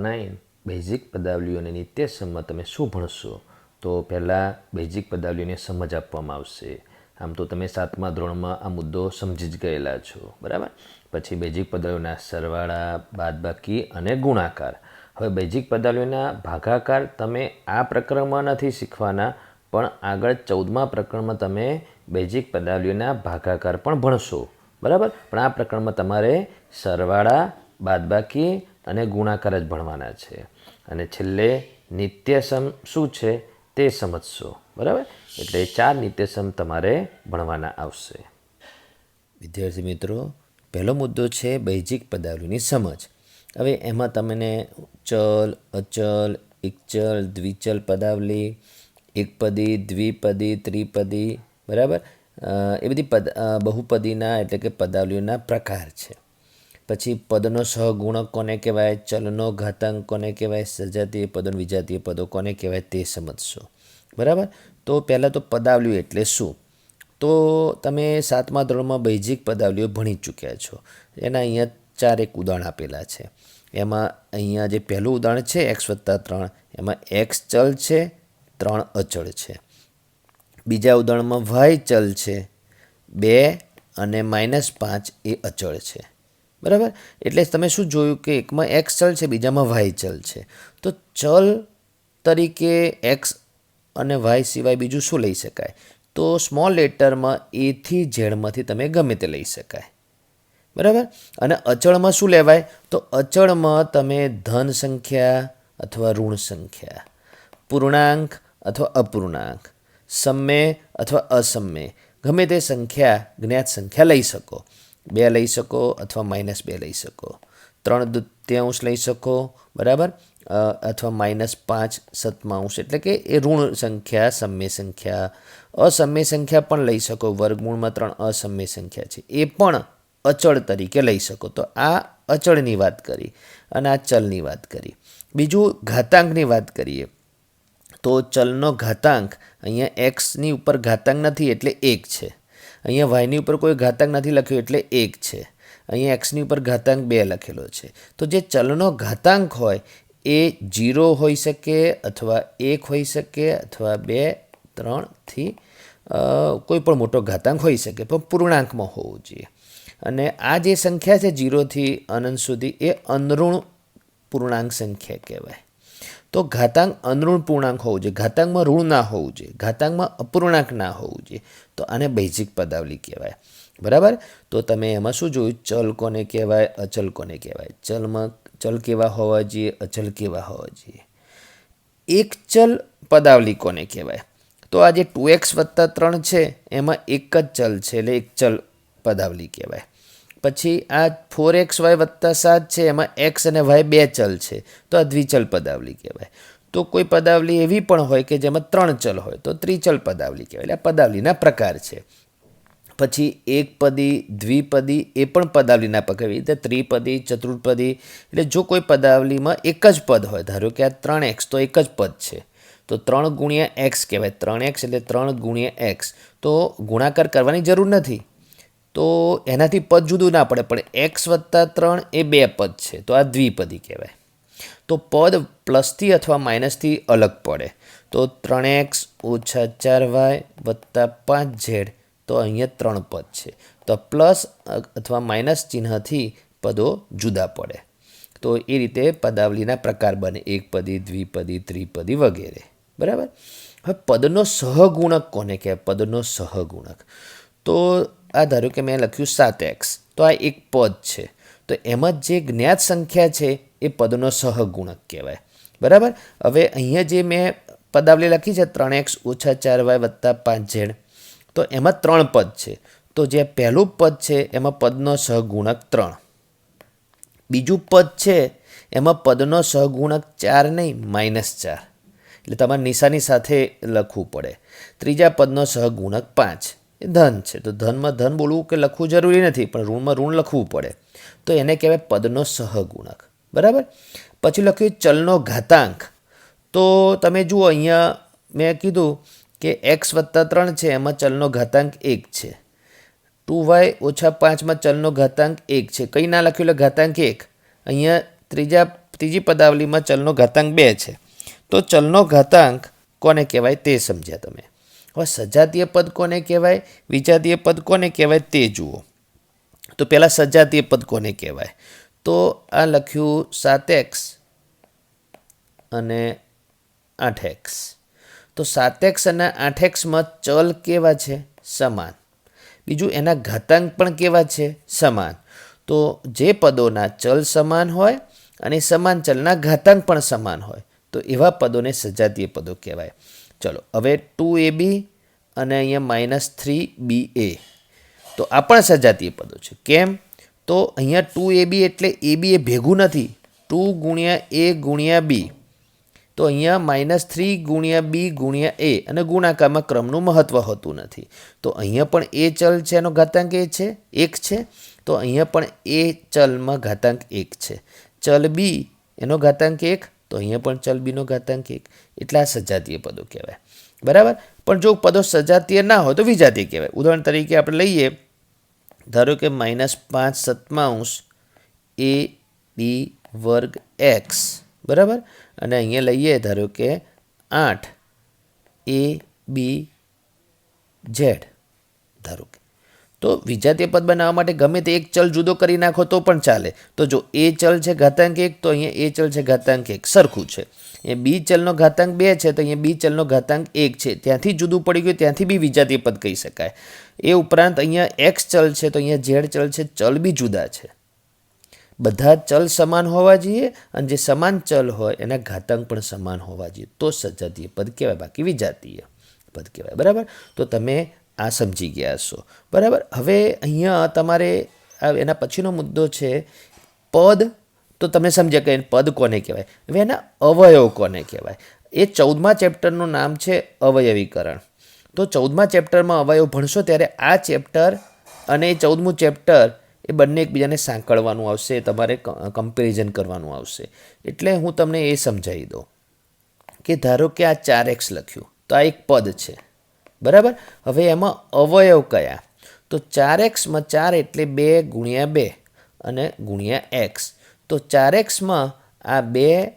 9 basic પદાવલીઓ અને નિત્યસમમાં તમે શું ભણશો? તો પહેલાં બેઝિક પદાવલીઓને સમજ આપવામાં આવશે. આમ તો તમે 7મા ધોરણમાં આ મુદ્દો સમજી જ ગયેલા છો, બરાબર. પછી બેઝિક પદાવલીઓના સરવાળા, બાદબાકી અને ગુણાકાર. હવે બેઝિક પદાવલીઓના ભાગાકાર તમે આ પ્રકરણમાં નથી શીખવાના, પણ આગળ 14મા પ્રકરણમાં તમે બેઝિક પદાવલીઓના ભાગાકાર પણ ભણશો, બરાબર. પણ આ પ્રકરણમાં તમારે સરવાળા, બાદબાકી અને ગુણાકાર જ ભણવાના છે. અને છેલ્લે નિત્યસમ શું છે તે સમજશો, બરાબર. એટલે 4 નિત્યસમ તમારે ભણવાના આવશે. વિદ્યાર્થી મિત્રો, પહેલો મુદ્દો છે બેઝિક પદાવલીની સમજ. હવે એમાં તમને ચલ, અચલ, એકચલ, દ્વિચલ પદાવલી, એકપદી, દ્વિપદી, ત્રિપદી, બરાબર, એ બધી બહુપદીના એટલે કે પદાવલીઓના પ્રકાર છે. પછી પદનો સહગુણક કોને કહેવાય, ચલનો ઘાતાંક કોને કહેવાય, સજાતીય પદો, વિજાતીય પદો કોને કહેવાય તે સમજશો, બરાબર. તો પહેલાં તો પદાવલીઓ એટલે શું? તો તમે 7મા ધોરણમાં બેઝિક પદાવલીઓ ભણી ચૂક્યા છો. એના અહીંયા 4 એક ઉદાહરણ આપેલા છે. એમાં અહીંયા જે પહેલું ઉદાહરણ છે x+3, એમાં x ચલ છે, 3 અચળ છે. બીજા ઉદાહરણમાં y ચલ છે, 2 અને -5 એ અચળ છે, બરાબર. એટલે તમે શું જોયું કે એકમાં x ચલ છે, બીજામાં y ચલ છે. તો ચલ તરીકે x અને y સિવાય બીજું શું લઈ શકાય? તો સ્મોલ લેટરમાં A થી Z તમે ગમે તે લઈ શકાય, બરાબર. અને અચળમાં શું લેવાય? તો અચળમાં તમે ધન સંખ્યા અથવા ઋણ સંખ્યા, પૂર્ણાંક અથવા અપૂર્ણાંક, સમય અથવા અસમય, ગમે તે સંખ્યા, જ્ઞાત સંખ્યા લઈ શકો. 2 લઈ શકો અથવા -2 લઈ શકો, 3/4 લઈ શકો, બરાબર, અથવા -5/7 એટલે કે એ ઋણ સંખ્યા, સમય સંખ્યા, અસમય સંખ્યા પણ લઈ શકો. વર્ગમૂળમાં 3 અસમય સંખ્યા છે, એ પણ અચળ તરીકે લઈ શકો. તો આ અચળની વાત કરી અને આ ચલની વાત કરી. બીજું ઘાતાંકની વાત કરીએ તો ચલનો ઘાતાંક, અહીંયા એક્સની ઉપર ઘાતાંક નથી એટલે 1 છે. અહીંયા વાયની ઉપર કોઈ ઘાતાંક નથી લખ્યો એટલે 1 છે. અહીંયા એક્સની ઉપર ઘાતાંક 2 લખેલો છે. તો જે ચલનો ઘાતાંક હોય એ 0 હોઈ શકે અથવા 1 હોઈ શકે અથવા 2, 3 થી કોઈ પણ મોટો ઘાતાંક હોઈ શકે, પણ પૂર્ણાંકમાં હોવું જોઈએ. અને આ જે સંખ્યા છે 0 થી અનંત સુધી, એ અનઋણ પૂર્ણાંક સંખ્યા કહેવાય. તો ઘાતાંક અનઋણ પૂર્ણાંક હોવું જોઈએ, ઘાતાંકમાં ઋણ ના હોવું જોઈએ, ઘાતાંકમાં અપૂર્ણાંક ના હોવું જોઈએ. તો આને બેઝિક પદાવલી કહેવાય, બરાબર. તો તમે એમાં શું જોયું? ચલ કોને કહેવાય, અચલ કોને કહેવાય. ચલ કેવા હોવા જોઈએ, અચલ કેવા હોવા જોઈએ. એક ચલ પદાવલી કોને કહેવાય? તો આ જે 2x+3 છે એમાં એક જ ચલ છે એટલે એક ચલ પદાવલી કહેવાય. પછી આ 4xy+7 છે, એમાં x અને y 2 ચલ છે, તો આ દ્વિચલ પદાવલી કહેવાય. તો કોઈ પદાવલી એવી પણ હોય કે જેમાં 3 ચલ હોય તો ત્રિચલ પદાવલી કહેવાય. એટલે આ પદાવલીના પ્રકાર છે. પછી એકપદી, દ્વિપદી એ પણ પદાવલીના પ્રકાર. એટલે ત્રિપદી, ચતુર્પદી, એટલે જો કોઈ પદાવલીમાં એક જ પદ હોય, ધારો કે આ 3x તો એક જ પદ છે, તો 3 × x કહેવાય. 3x એટલે 3 × x. તો ગુણાકાર કરવાની જરૂર નથી, તો એનાથી પદ જુદું ના પડે. પણ x+3 એ 2 પદ છે, તો આ દ્વિપદી કહેવાય. તો પદ પ્લસથી અથવા માઇનસથી અલગ પડે. તો 3x - 4y + 5z, તો અહીંયા 3 પદ છે, તો પ્લસ અથવા માઇનસ ચિહ્નથી પદો જુદા પડે. તો એ રીતે પદાવલીના પ્રકાર બને: એકપદી, દ્વિપદી, ત્રિપદી વગેરે, બરાબર. હવે પદનો સહગુણક કોને કહેવાય? પદનો સહગુણક તો આ ધારો કે મેં લખ્યું 7x, તો આ એક પદ છે, તો એમાં જે જ્ઞાત સંખ્યા છે એ પદનો સહગુણક કહેવાય, બરાબર. હવે અહીંયા જે મેં પદાવલી લખી છે 3x - 4y + 5z, તો એમાં 3 પદ છે, તો જે પહેલું પદ છે એમાં પદનો સહગુણક 3. બીજું પદ છે એમાં પદનો સહગુણક 4 નહીં, -4, એટલે તમારે નિશાની સાથે લખવું પડે. ત્રીજા પદનો સહગુણક 5, એ ધન છે, તો ધનમાં ધન બોલવું કે લખવું જરૂરી નથી, પણ ઋણમાં ઋણ લખવું પડે. તો એને કહેવાય પદનો સહગુણક, બરાબર. પછી લખ્યું ચલનો ઘાતાંક. તો તમે જુઓ અહીંયા મેં કીધું કે x+3 છે, એમાં ચલનો ઘાતાંક 1 છે. 2y - 5માં ચલનો ઘાતાંક 1 છે. કંઈ ના લખ્યું એટલે ઘાતાંક 1. અહીંયા ત્રીજા ત્રીજી પદાવલીમાં ચલનો ઘાતાંક 2 છે. તો ચલનો ઘાતાંક કોને કહેવાય તે સમજ્યા તમે. હવે સજાતીય પદ કોને કહેવાય, વિજાતીય પદ કોને કહેવાય તે જુઓ. તો પહેલાં સજાતીય પદ કોને કહેવાય? તો આ લખ્યું 7x અને 8x. તો 7x અને 8xમાં ચલ કેવા છે? સમાન. બીજું એના ઘાતાંક પણ કેવા છે? સમાન. તો જે પદોના ચલ સમાન હોય અને સમાન ચલના ઘાતાંક પણ સમાન હોય તો એવા પદોને સજાતીય પદો કહેવાય. ચલો હવે 2ab અને અહીંયા -3ba, તો આ પણ સજાતીય પદો છે. કેમ? તો અહીંયા 2ab એટલે ab એ ભેગું નથી, 2 ગુણ્યા a ગુણ્યા b. તો અહીંયા -3 ગુણ્યા b ગુણ્યા a અને ગુણાકારમાં ક્રમનું મહત્વ હોતું નથી. તો અહીંયા પણ એ ચલ છે, એનો ઘાતાંક એ છે 1 છે. તો અહીંયા પણ એ ચલમાં ઘાતાંક 1 છે. ચલ b એનો ઘાતાંક 1, તો અહીંયા પણ ચલ બીનો ઘાતાંક 1. એટલે આ સજાતીય પદો કહેવાય. બરાબર. પણ જો પદો સજાતીય ના હોય તો વિજાતીય કહેવાય. ઉદાહરણ તરીકે આપણે લઈએ, ધારો કે -5/7 a b વર્ગ x. બરાબર. અને અહીંયા લઈએ ધારો કે 8 a b z. ધારો કે તો વિજાતીય પદ બનાવવા માટે ગમે તે એક ચલ જુદો કરી નાખો તો પણ ચાલે. તો જો એ ચલ છે ઘાતાંક 1, તો અહીંયા એ ચલ છે ઘાતાંક 1, સરખું છે. એ બી ચલનો ઘાતાંક 2 છે, તો અહીંયા બી ચલનો ઘાતાંક 1 છે. ત્યાંથી જુદું પડી ગયું, ત્યાંથી બી વિજાતીય પદ કહી શકાય. એ ઉપરાંત અહીંયા એક્સ ચલ છે, તો અહીંયા ઝેડ ચલ છે, ચલ બી જુદા છે. બધા ચલ સમાન હોવા જોઈએ અને જે સમાન ચલ હોય એના ઘાતાંક પણ સમાન હોવા જોઈએ, તો સજાતીય પદ કહેવાય, બાકી વિજાતીય પદ કહેવાય. બરાબર. તો તમે આ સમજી ગયા છો. બરાબર. હવે અહીંયા તમારે એના પછીનો મુદ્દો છે પદ. તો તમે સમજ્યા કે પદ કોને કહેવાય. હવે એના અવયવ કોને કહેવાય. એ 14મા ચેપ્ટરનું નામ છે અવયવીકરણ. તો 14મા ચેપ્ટરમાં અવયવ ભણશો ત્યારે આ ચેપ્ટર અને એ 14મું ચેપ્ટર એ બંને એકબીજાને સાંકળવાનું આવશે, તમારે કમ્પેરિઝન કરવાનું આવશે. એટલે હું તમને એ સમજાવી દઉં કે ધારો કે આ 4x લખ્યું, તો આ એક પદ છે. બરાબર. હવે એમાં અવયવ કયા? તો 4xમાં 4 એટલે 2 ગુણ્યા 2 અને ગુણ્યા x. તો 4xમાં આ 2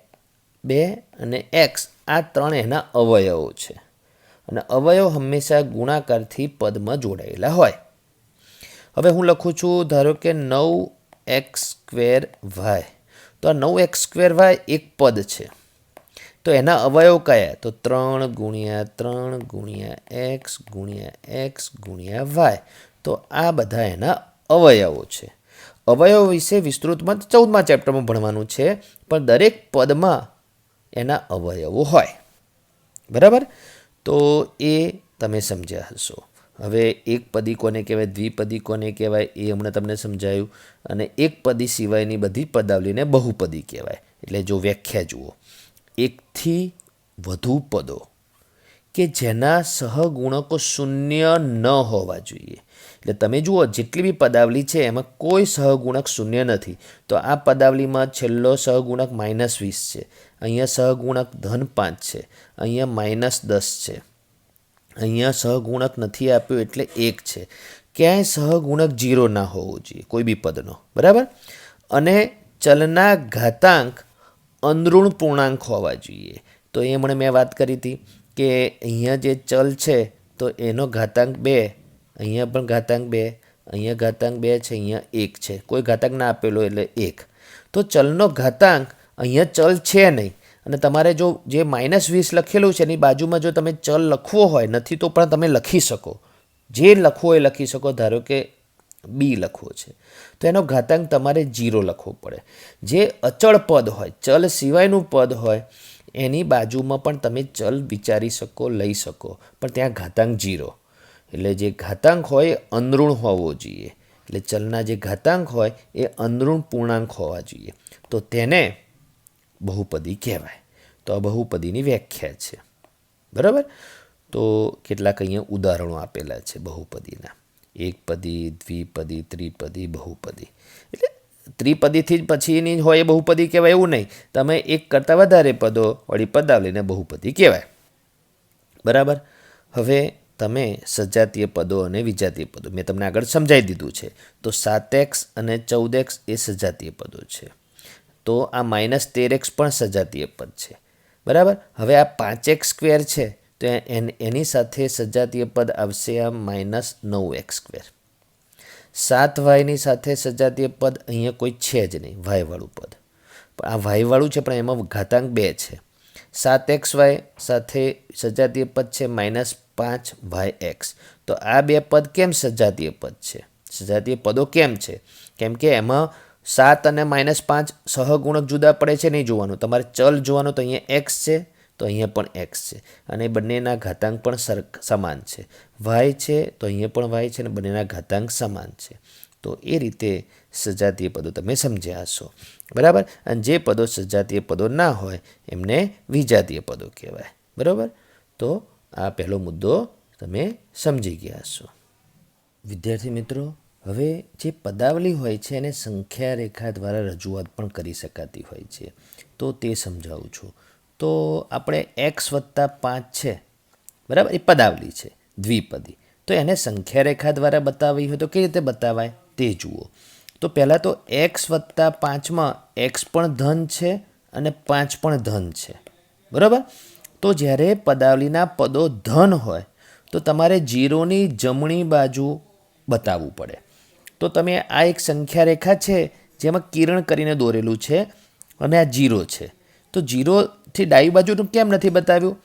અને x, આ 3 એના અવયવો છે. અને અવયવ હંમેશા ગુણાકારથી પદમાં જોડાયેલા હોય. હવે હું લખું છું ધારો કે 9x²y. તો આ 9x²y એક પદ છે. તો એના અવયવ કયા? તો 3 ગુણ્યા 3 ગુણ્યા x ગુણ્યા x ગુણ્યા y. તો આ બધા એના અવયવો છે. અવયવ વિશે વિસ્તૃતમાં 14મા ચેપ્ટરમાં ભણવાનું છે, પણ દરેક પદમાં એના અવયવો હોય. બરાબર. તો એ તમે સમજ્યા હશો. હવે એક પદી કોને કહેવાય, દ્વિપદી કોને કહેવાય એ હમણાં તમને સમજાયું. અને એક પદી સિવાયની બધી પદાવલીને બહુપદી કહેવાય. એટલે જો વ્યાખ્યા જુઓ, એકથી વધુ પદો કે જેના સહગુણકો 0 ન હોવા જોઈએ. એટલે તમે જુઓ, જેટલી બી પદાવલી છે એમાં કોઈ સહગુણક 0 નથી. તો આ પદાવલીમાં છેલ્લો સહગુણક -20 છે, અહીંયા સહગુણક -5 છે, અહીંયા -10 છે, અહીંયા સહગુણક નથી આપ્યો એટલે 1 છે. ક્યાંય સહગુણક 0 ના હોવો જોઈએ કોઈ બી પદનો. બરાબર. અને ચલના ઘાતાંક અનઋણ પૂર્ણાંક હોવા જોઈએ. તો એ હમણાં મેં વાત કરી હતી કે અહીંયા જે ચલ છે તો એનો ઘાતાંક 2, અહીંયા પણ ઘાતાંક 2, અહીંયા ઘાતાંક 2 છે, અહીંયા 1 છે, કોઈ ઘાતાંક ના આપેલો એટલે 1. તો ચલનો ઘાતાંક અહીંયા ચલ છે નહીં. અને તમારે જો જે -20 લખેલું છે એની બાજુમાં જો તમે ચલ લખવો હોય, નથી તો પણ તમે લખી શકો, જે લખવો એ લખી શકો. ધારો કે બી લખવો છે તો એનો ઘાતાંક તમારે 0 લખવો પડે. જે અચળ પદ હોય, ચલ સિવાયનું પદ હોય, એની બાજુમાં પણ તમે ચલ વિચારી શકો, લઈ શકો, પણ ત્યાં ઘાતાંક 0. એટલે જે ઘાતાંક હોય એ અનઋણ હોવો જોઈએ. એટલે ચલના જે ઘાતાંક હોય એ અનઋણ પૂર્ણાંક હોવા જોઈએ. તો તેને બહુપદી કહેવાય. તો આ બહુપદીની વ્યાખ્યા છે. બરાબર. તો કેટલાક અહીંયા ઉદાહરણો આપેલા છે બહુપદીના. એકપદી, દ્વિપદી, ત્રિપદી, બહુપદી. એટલે ત્રિપદીથી જ પછીની હોય એ બહુપદી કહેવાય એવું નહીં. તમે એક કરતાં વધારે પદો વાળી પદાવલીને બહુપદી કહેવાય. બરાબર. હવે તમે સજાતીય પદો અને વિજાતીય પદો મેં તમને આગળ સમજાવી દીધું છે. તો 7x અને 14x એ સજાતીય પદો છે. તો આ -13x પણ સજાતીય પદ છે. બરાબર. હવે આ 5x² છે તો એની સાથે સજાતીય પદ આવશે આ -9x². 7y સાથે સજાતીય પદ અહીંયા કોઈ છે જ નહીં, વાયવાળું પદ. પણ આ વાયવાળું છે પણ એમાં ઘાતાંક 2 છે. 7xy સાથે સજાતીય પદ છે -5yx. તો આ બે પદ કેમ સજાતીય પદ છે? સજાતીય પદો કેમ છે? કેમ કે એમાં 7 અને -5 સહગુણક જુદા પડે છે, નહીં જોવાનું. તમારે ચલ જોવાનું, તો અહીંયા x છે તો અહીંયા પણ x છે, અને બંનેના ઘાતાંક પણ સમાન છે. y છે તો અહીંયા પણ y છે, અને બંનેના ઘાતાંક સમાન છે. તો એ રીતે સજાતીય પદો તમે સમજ્યા હશો. બરાબર. અને જે પદો સજાતીય પદો ના હોય એમને વિજાતીય પદો કહેવાય. બરાબર. તો આ પહેલો મુદ્દો તમે સમજી ગયા હશો. વિદ્યાર્થી મિત્રો, હવે જે પદાવલી હોય છે એને સંખ્યા રેખા દ્વારા રજૂઆત પણ કરી શકાતી હોય છે, તો તે સમજાવું છું. તો આપણે x+5 છે, બરાબર, એ પદાવલી છે દ્વિપદી. તો એને સંખ્યા રેખા દ્વારા બતાવવી હોય તો કેવી રીતે બતાવાય તે જુઓ. તો પહેલાં તો x+5માં x પણ ધન છે અને 5 પણ ધન છે. બરાબર. તો જ્યારે પદાવલીના પદો ધન હોય તો તમારે 0ની જમણી બાજુ બતાવવું પડે. તો તમે આ એક સંખ્યા રેખા છે જેમાં કિરણ કરીને દોરેલું છે, અને આ 0 છે. તો 0થી ડાબી બાજુનું કેમ નથી બતાવ્યું?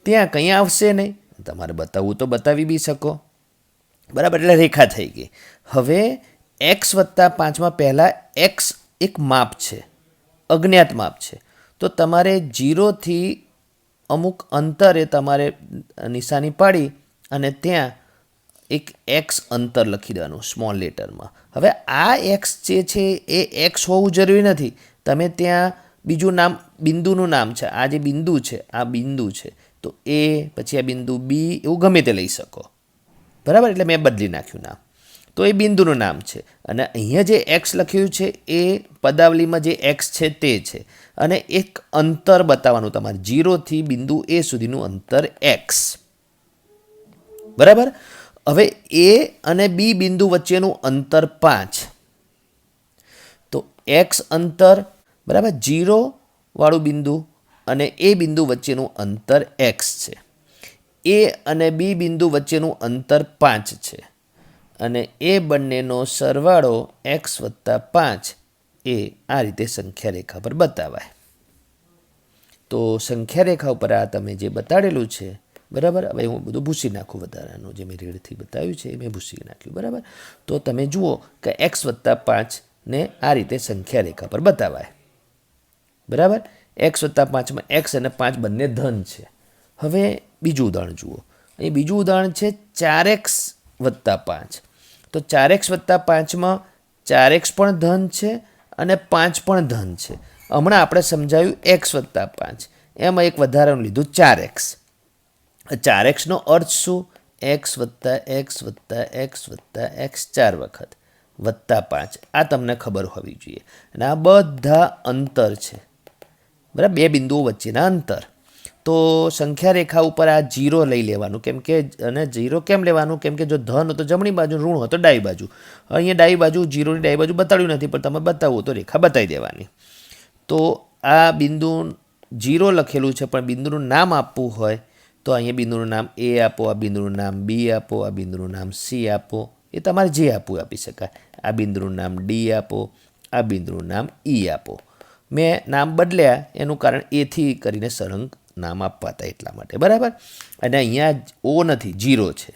ત્યાં કંઈ આવશે નહીં. તમારે બતાવવું તો બતાવી બી શકો. બરાબર. એટલે રેખા થઈ ગઈ. હવે x+5માં પહેલાં x એક માપ છે, અજ્ઞાત માપ છે. તો તમારે 0થી અમુક અંતરે તમારે નિશાની પાડી અને ત્યાં એક x અંતર લખી દેવાનું સ્મોલ લેટરમાં. હવે આ x જે છે એ x હોવું જરૂરી નથી. તમે ત્યાં બીજું નામ, બિંદુનું નામ છે, આ જે બિંદુ છે આ બિંદુ છે, તો a, પછી આ બિંદુ b, એવું ગમે તે લઈ શકો. બરાબર. એટલે મેં બદલી નાખ્યું નામ. તો એ બિંદુનું નામ છે, અને અહીંયા જે x લખ્યું છે એ પદાવલીમાં જે x છે તે છે, અને એક અંતર બતાવવાનું તમારે 0થી બિંદુ a સુધીનું અંતર x. બરાબર. હવે a અને b બિંદુ વચ્ચેનું અંતર 5. તો x અંતર, બરાબર, 0 વાળું બિંદુ અને a બિંદુ વચ્ચેનું અંતર x છે. a અને b બિંદુ વચ્ચેનું અંતર 5 છે, અને એ બંનેનો સરવાળો x+5 એ આ રીતે સંખ્યા રેખા પર બતાવાય. તો સંખ્યા રેખા ઉપર આ તમે જે બતાડેલું છે, બરાબર. હવે હું બધું ભૂસી નાખું, વધારાનું જે મેં રેડથી બતાવ્યું છે એ મેં ભૂસી નાખ્યું. બરાબર. તો તમે જુઓ કે x+5ને આ રીતે સંખ્યા રેખા પર બતાવાય. બરાબર. x+5માં x અને 5 બંને ધન છે. હવે બીજું ઉદાહરણ જુઓ. અહીં બીજું ઉદાહરણ છે 4x+5. તો 4x+5માં 4x પણ ધન છે અને 5 પણ ધન છે. હમણાં આપણે સમજાવ્યું x+5, એમાં એક વધારાનું લીધું 4x. 4xનો અર્થ શું? x+x+x+x 4 વખત +5. આ તમને ખબર હોવી જોઈએ. અને આ બધા અંતર છે, બરાબર, બે બિંદુઓ વચ્ચેના અંતર. તો સંખ્યા રેખા ઉપર આ 0 લઈ લેવાનું. કેમ કે, અને 0 કેમ લેવાનું? કેમ કે જો ધન હોય તો જમણી બાજુ, ઋણ હોય તો ડાબી બાજુ. અહીંયા ડાબી બાજુ, 0ની ડાબી બાજુ બતાડ્યું નથી, પણ તમે બતાવો તો રેખા બતાવી દેવાની. તો આ બિંદુ 0 લખેલું છે, પણ બિંદુનું નામ આપવું હોય તો અહીંયા બિંદુનું નામ a આપો, આ બિંદુનું નામ b આપો, આ બિંદુનું નામ c આપો. એ તમારે જે આપવું આપી શકાય. આ બિંદુનું નામ d આપો, આ બિંદુનું નામ e આપો. મેં નામ બદલ્યા એનું કારણ એથી કરીને સળંગ નામ આપવા હતા એટલા માટે. બરાબર. અને અહીંયા o નથી, 0 છે.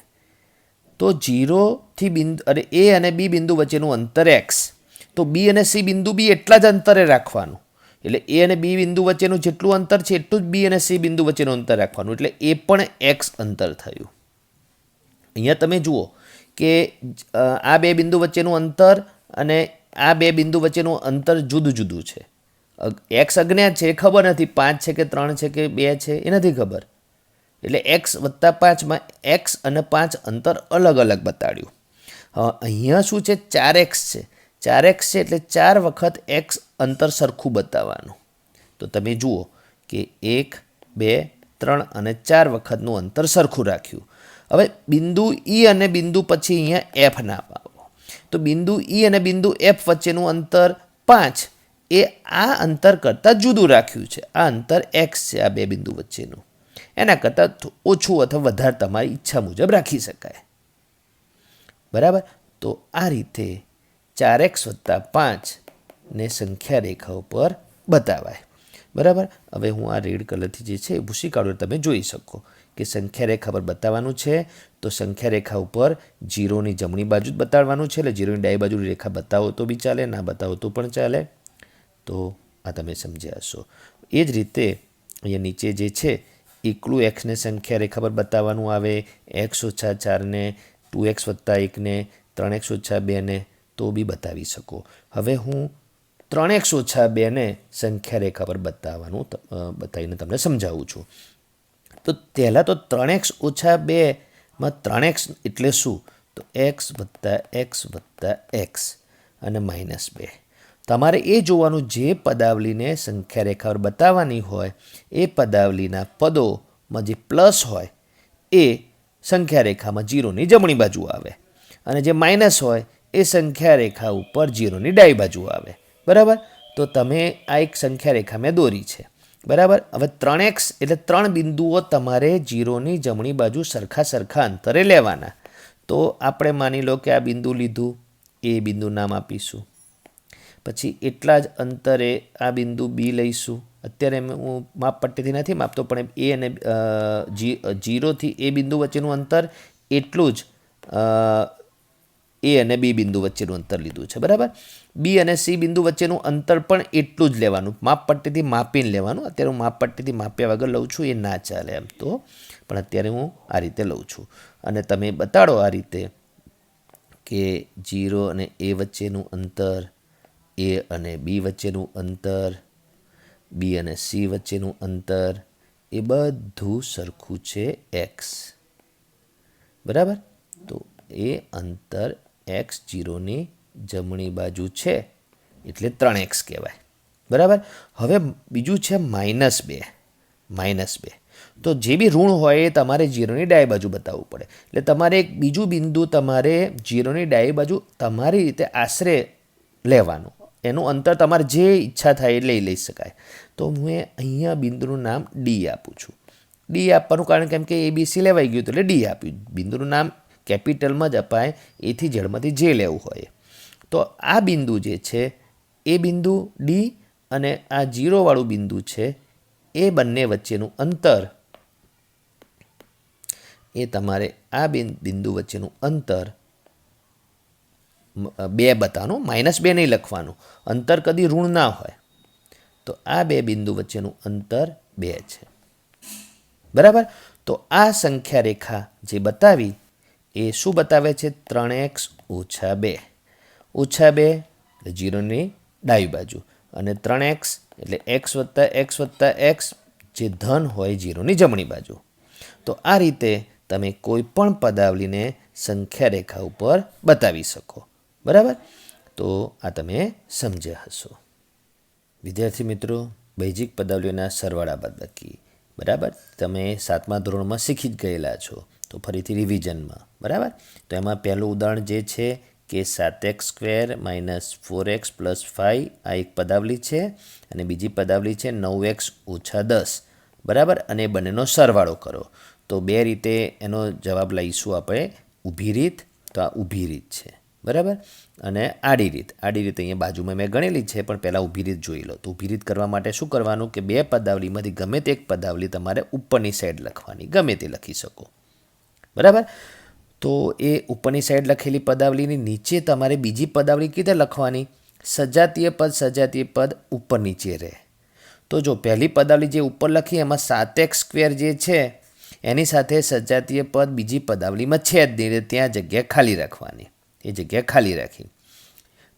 તો 0થી બિંદુ, અરે a અને b બિંદુ વચ્ચેનું અંતર x. તો b અને c બિંદુ બી એટલા જ અંતરે રાખવાનું. એટલે a અને b બિંદુ વચ્ચેનું જેટલું અંતર છે એટલું જ b અને c બિંદુ વચ્ચેનું અંતર રાખવાનું. એટલે એ પણ x અંતર થયું. અહીંયા તમે જુઓ કે આ બે બિંદુ વચ્ચેનું અંતર અને આ બે બિંદુ વચ્ચેનું અંતર જુદું જુદું છે. x અજ્ઞાત છે, એ ખબર નથી 5 છે કે 3 છે કે 2 છે, એ નથી ખબર. એટલે x+5માં x અને 5 અંતર અલગ અલગ બતાડ્યું. અહીંયા શું છે? 4x છે. 4x છે એટલે 4 વખત x અંતર સરખું બતાવવાનું. તો તમે જુઓ કે 1, 2, 3 અને 4 વખતનું અંતર સરખું રાખ્યું. હવે બિંદુ E અને બિંદુ પછી અહીંયા F ના પાવો. તો બિંદુ E અને બિંદુ F વચ્ચેનું અંતર 5, એ આ અંતર કરતાં જુદું રાખ્યું છે. આ અંતર એક્સ છે આ બે બિંદુ વચ્ચેનું. એના કરતાં ઓછું અથવા વધારે તમારી ઈચ્છા મુજબ રાખી શકાય. બરાબર. તો આ રીતે 4x+5 ને સંખ્યા રેખા ઉપર બતાવાય. બરાબર. હવે હું આ રેડ કલરથી જે છે એ ભૂસી કાઢું તમે જોઈ શકો કે સંખ્યા રેખા પર બતાવવાનું છે. તો સંખ્યા રેખા ઉપર 0ની જમણી બાજુ જ બતાવવાનું છે. એટલે 0ની ડાબી બાજુની રેખા બતાવો તો બી ચાલે, ના બતાવો તો પણ ચાલે. તો આ તમે સમજ્યા હશો. એ જ રીતે અહીંયા નીચે જે છે એકલું એક્સને સંખ્યા રેખા પર બતાવવાનું આવે, x-4 ને 2x+1 ને 3x-2 ને તો બી બતાવી શકો. હવે હું 3x-2 ને સંખ્યા રેખા પર બતાવીને તમને સમજાવું છું. તો પહેલાં તો 3x-2 માં 3x એટલે શું? તો x+x+x અને -2. તમારે એ જોવાનું જે પદાવલીને સંખ્યા રેખા પર બતાવવાની હોય એ પદાવલીના પદોમાં જે પ્લસ હોય એ સંખ્યા રેખામાં 0ની જમણી બાજુ આવે અને જે માઇનસ હોય એ સંખ્યા રેખા ઉપર 0ની ડાબી બાજુ આવે. બરાબર. તો તમે આ એક સંખ્યા રેખા મેં દોરી છે. બરાબર. હવે 3x એટલે 3 બિંદુઓ તમારે 0ની જમણી બાજુ સરખા અંતરે લેવાના. તો આપણે માની લો કે આ બિંદુ લીધું, એ બિંદુ નામ આપીશું. પછી એટલા જ અંતરે આ બિંદુ બી લઈશું. અત્યારે હું માપપટ્ટીથી નથી માપતો પણ એ અને 0થી એ બિંદુ વચ્ચેનું અંતર એટલું જ એ અને બી બિંદુ વચ્ચેનું અંતર લીધું છે. બરાબર. બી અને સી બિંદુ વચ્ચેનું અંતર પણ એટલું જ લેવાનું, માપપટ્ટીથી માપીને લેવાનું. અત્યારે હું માપપટ્ટીથી માપ્યા વગર લઉં છું એ ના ચાલે એમ તો, પણ અત્યારે હું આ રીતે લઉં છું. અને તમે બતાડો આ રીતે કે 0 અને એ વચ્ચેનું અંતર, એ અને બી વચ્ચેનું અંતર, બી અને સી વચ્ચેનું અંતર એ બધું સરખું છે એક્સ. બરાબર. તો એ અંતર x0ની જમણી બાજુ છે એટલે 3x કહેવાય. બરાબર. હવે બીજું છે -2. તો જે બી ઋણ હોય એ તમારે 0ની ડાબી બાજુ બતાવવું પડે. એટલે તમારે એક બીજું બિંદુ તમારે 0ની ડાબી બાજુ તમારી રીતે આશરે લેવાનું. એનું અંતર તમારે જે ઈચ્છા થાય એ લઈ શકાય. તો હું અહીંયા બિંદુનું નામ ડી આપું છું. ડી આપવાનું કારણ કેમ કે ABC લેવાઈ ગયું એટલે ડી આપ્યું. બિંદુનું નામ કેપિટલમાં જ અપાય, એથી ઝેડમાંથી જે લેવું હોય. તો આ બિંદુ જે છે એ બિંદુ ડી અને આ 0વાળું બિંદુ છે એ બંને વચ્ચેનું અંતર એ તમારે આ બિંદુ વચ્ચેનું અંતર 2 બતાવવાનું, -2 નહીં લખવાનું. અંતર કદી ઋણ ના હોય. તો આ બે બિંદુ વચ્ચેનું અંતર 2 છે. બરાબર. તો આ સંખ્યા રેખા જે બતાવી એ શું બતાવે છે? 3x - 2. -2 એટલે 0ની ડાબી બાજુ અને 3x એટલે x+x+x જે ધન હોય 0ની જમણી બાજુ. તો આ રીતે તમે કોઈ પણ પદાવલીને સંખ્યા રેખા ઉપર બતાવી શકો. બરાબર. તો આ તમે સમજ્યા હશો. વિદ્યાર્થી મિત્રો, બૈજિક પદાવલીઓના સરવાળા બાદબાકી બરાબર તમે 7મા ધોરણમાં શીખી જ ગયેલા છો. તો ફરીથી રિવિઝનમાં. બરાબર. તો એમાં પહેલું ઉદાહરણ જે છે કે 7x² - 4x + 5 આ એક પદાવલી છે અને બીજી પદાવલી છે 9x - 10. બરાબર. અને બંનેનો સરવાળો કરો. તો બે રીતે એનો જવાબ લઈશું આપણે. ઊભી રીત, તો આ ઊભી રીત છે. બરાબર. અને આડી રીત અહીંયા બાજુમાં મેં ગણેલી છે પણ પહેલાં ઊભી રીત જોઈ લો. તો ઊભી રીત કરવા માટે શું કરવાનું કે બે પદાવલીમાંથી ગમે તે એક પદાવલી તમારે ઉપરની સાઈડ લખવાની, ગમે તે લખી શકો. બરાબર. તો એ ઉપરની સાઈડ લખેલી પદાવલીની નીચે તમારે બીજી પદાવલી કીધે લખવાની? સજાતીય પદ ઉપર નીચે રહે. તો જો પહેલી પદાવલી જે ઉપર લખી એમાં 7x² જે છે એની સાથે સજાતીય પદ બીજી પદાવલીમાં છે જ નહીં, ત્યાં જગ્યા ખાલી રાખવાની. એ જગ્યા ખાલી રાખી.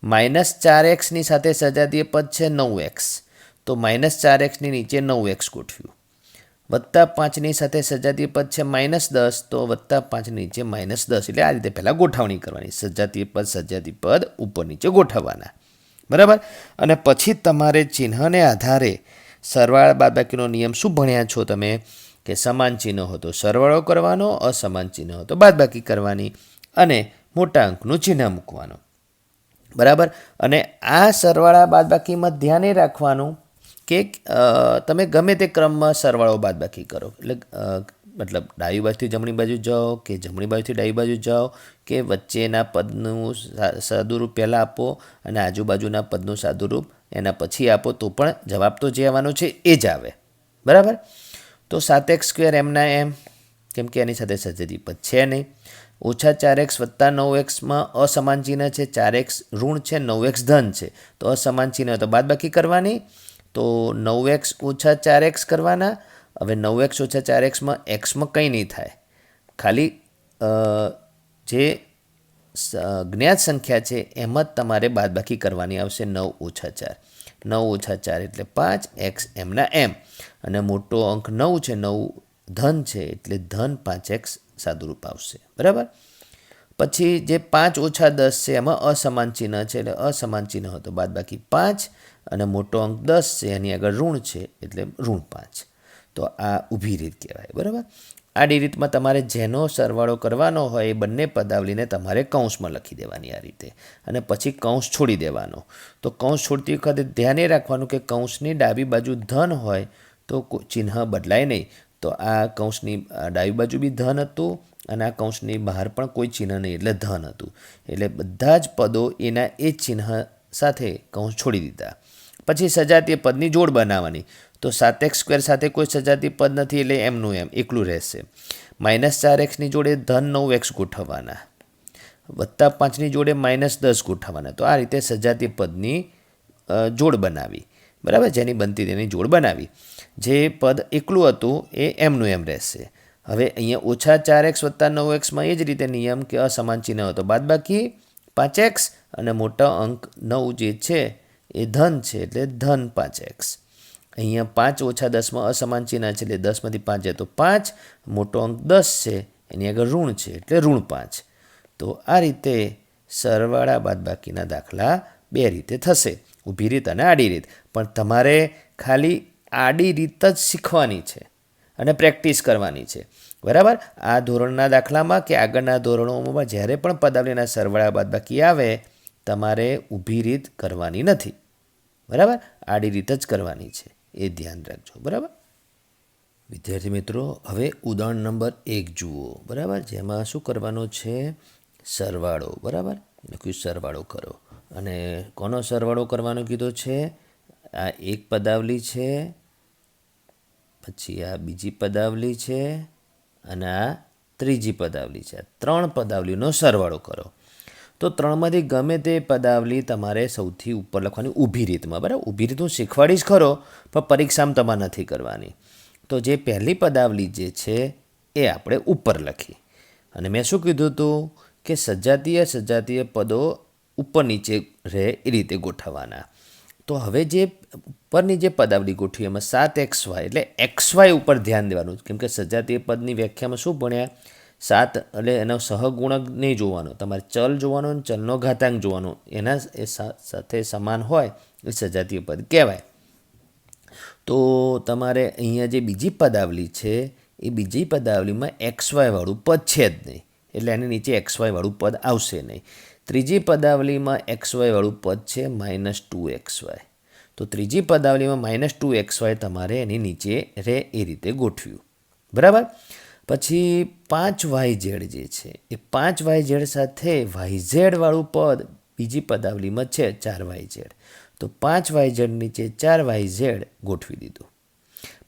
-4xની સાથે સજાતીય પદ છે 9x, તો -4xની નીચે 9x ગોઠવ્યું. +5ની સાથે સજાતીય પદ છે -10, તો +5ની નીચે -10. એટલે આ રીતે પહેલાં ગોઠવણી કરવાની. સજાતીય પદ ઉપર નીચે ગોઠવવાના. બરાબર. અને પછી તમારે ચિહ્નને આધારે સરવાળા બાદબાકીનો નિયમ શું ભણ્યા છો તમે કે સમાન ચિહ્ન હોય તો સરવાળો કરવાનો, અસમાન ચિહ્ન હોય તો બાદબાકી કરવાની અને મોટા અંકનું ચિહ્ન મૂકવાનું. બરાબર. અને આ સરવાળા બાદબાકીમાં ધ્યાન એ રાખવાનું કે તમે ગમે તે ક્રમમાં સરવાળો બાદબાકી કરો, એટલે મતલબ ડાબી બાજુથી જમણી બાજુ જાઓ કે જમણી બાજુથી ડાબી બાજુ જાઓ કે વચ્ચેના પદનું સાદુરૂપ પહેલાં આપો અને આજુબાજુના પદનું સાદુરૂપ એના પછી આપો તો પણ જવાબ તો જે આવવાનો છે એ જ આવે. બરાબર. તો 7x² એમના એમ, કેમ કે એની સાથે સજાતી પદ છે નહીં. -4x + 9xમાં અસમાન ચિહ્ન છે, 4x ઋણ છે, 9x ધન છે, તો અસમાન ચિહ્ન તો બાદબાકી કરવાની. તો 9x - 4x કરવાના. હવે 9x - 4xમાં xમાં કંઈ નહીં થાય, ખાલી જે જ્ઞાત સંખ્યા છે એમાં જ તમારે બાદબાકી કરવાની આવશે. 9 - 4, 9 - 4 એટલે 5, x એમના એમ, અને મોટો અંક 9 છે, 9 ધન છે એટલે ધન 5x સાદુરૂપ આવશે. બરાબર. પછી જે 5 - 10 છે એમાં અસમાન ચિહ્ન છે એટલે અસમાન ચિહ્ન હતો બાદબાકી 5, અને મોટો અંક 10 છે એની આગળ ઋણ છે એટલે ઋણ 5. તો આ ઊભી રીત કહેવાય. બરાબર. આડી રીતમાં તમારે જેનો સરવાળો કરવાનો હોય એ બંને પદાવલીને તમારે કૌંસમાં લખી દેવાની આ રીતે, અને પછી કૌંસ છોડી દેવાનો. તો કૌંસ છોડતી વખતે ધ્યાન એ રાખવાનું કે કૌંસની ડાબી બાજુ ધન હોય તો ચિહ્ન બદલાય નહીં. તો આ કૌંસની ડાબી બાજુ બી ધન હતું અને આ કૌંસની બહાર પણ કોઈ ચિહ્ન નહીં એટલે ધન હતું. એટલે બધા જ પદો એના એ જ ચિહ્ન સાથે કૌંસ છોડી દીધા. પછી સજાતીય પદની જોડ બનાવવાની. તો 7x² સાથે કોઈ સજાતીય પદ નથી એટલે એમનું એમ એકલું રહેશે. -4xની જોડે ધન 9x ગોઠવવાના, +5ની જોડે -10 ગોઠવવાના. તો આ રીતે સજાતીય પદની જોડ બનાવી. બરાબર. જેની બનતી તેની જોડ બનાવી. જે પદ એકલું હતું એ એમનું એમ રહેશે. હવે અહીંયા -4x + 9xમાં એ જ રીતે નિયમ કે અસમાન ચિહ્ન હતો બાદબાકી 5x, અને મોટા અંક 9 જે છે એ ધન છે એટલે ધન 5x. અહીંયા 5 - 10માં અસમાન ચિહ્ન છે એટલે 10માંથી 5 જાય તો 5, મોટો અંક 10 છે એની આગળ ઋણ છે એટલે ઋણ 5. તો આ રીતે સરવાળા બાદબાકીના દાખલા બે રીતે થશે, ઊભી રીત અને આડી રીત. પણ તમારે ખાલી આડી રીત જ શીખવાની છે અને પ્રેક્ટિસ કરવાની છે. બરાબર. આ ધોરણના દાખલામાં કે આગળના ધોરણોમાં જ્યારે પણ પદાવલીના સરવાળા બાદબાકી આવે તમારે ઊભી રીત કરવાની નથી. બરાબર. આડી રીત જ કરવાની છે, એ ધ્યાન રાખજો. બરાબર. વિદ્યાર્થી મિત્રો, હવે ઉદાહરણ નંબર 1 જુઓ. બરાબર. જેમાં શું કરવાનો છે? સરવાળો. બરાબર. લખ્યું સરવાળો કરો. અને કોનો સરવાળો કરવાનો કીધો છે? આ એક પદાવલી છે, પછી આ બીજી પદાવલી છે, અને આ ત્રીજી પદાવલી છે. 3 પદાવલીનો સરવાળો કરો. તો 3માંથી ગમે તે પદાવલી તમારે સૌથી ઉપર લખવાની ઊભી રીતમાં. બરાબર. ઊભી રીત હું શીખવાડીશ ખરો, પણ પરીક્ષામાં તમારે નથી કરવાની. તો જે પહેલી પદાવલી જે છે એ આપણે ઉપર લખી. અને મેં શું કીધું હતું કે સજાતીય પદો ઉપર નીચે રહે એ રીતે ગોઠવવાના. તો હવે જે ઉપરની જે પદાવલી ગોઠવી એમાં 7xy એટલે xy ઉપર ધ્યાન દેવાનું, કેમ કે સજાતીય પદની વ્યાખ્યામાં શું ભણ્યા? 7 એટલે એનો સહગુણક નહીં જોવાનો, તમારે ચલ જોવાનો અને ચલનો ઘાતાંક જોવાનો. એના સાથે સમાન હોય એ સજાતીય પદ કહેવાય. તો તમારે અહીંયા જે બીજી પદાવલી છે એ બીજી પદાવલીમાં xy વાળું પદ છે જ નહીં, એટલે એની નીચે xy વાળું પદ આવશે નહીં. ત્રીજી પદાવલીમાં xy વાળું પદ છે -2xy. તો ત્રીજી પદાવલીમાં -2xy તમારે એની નીચે રહે એ રીતે ગોઠવ્યું. બરાબર. પછી 5yz જે છે એ 5yz સાથે yz વાળું પદ બીજી પદાવલીમાં છે 4yz. તો 5yz નીચે 4yz ગોઠવી દીધું.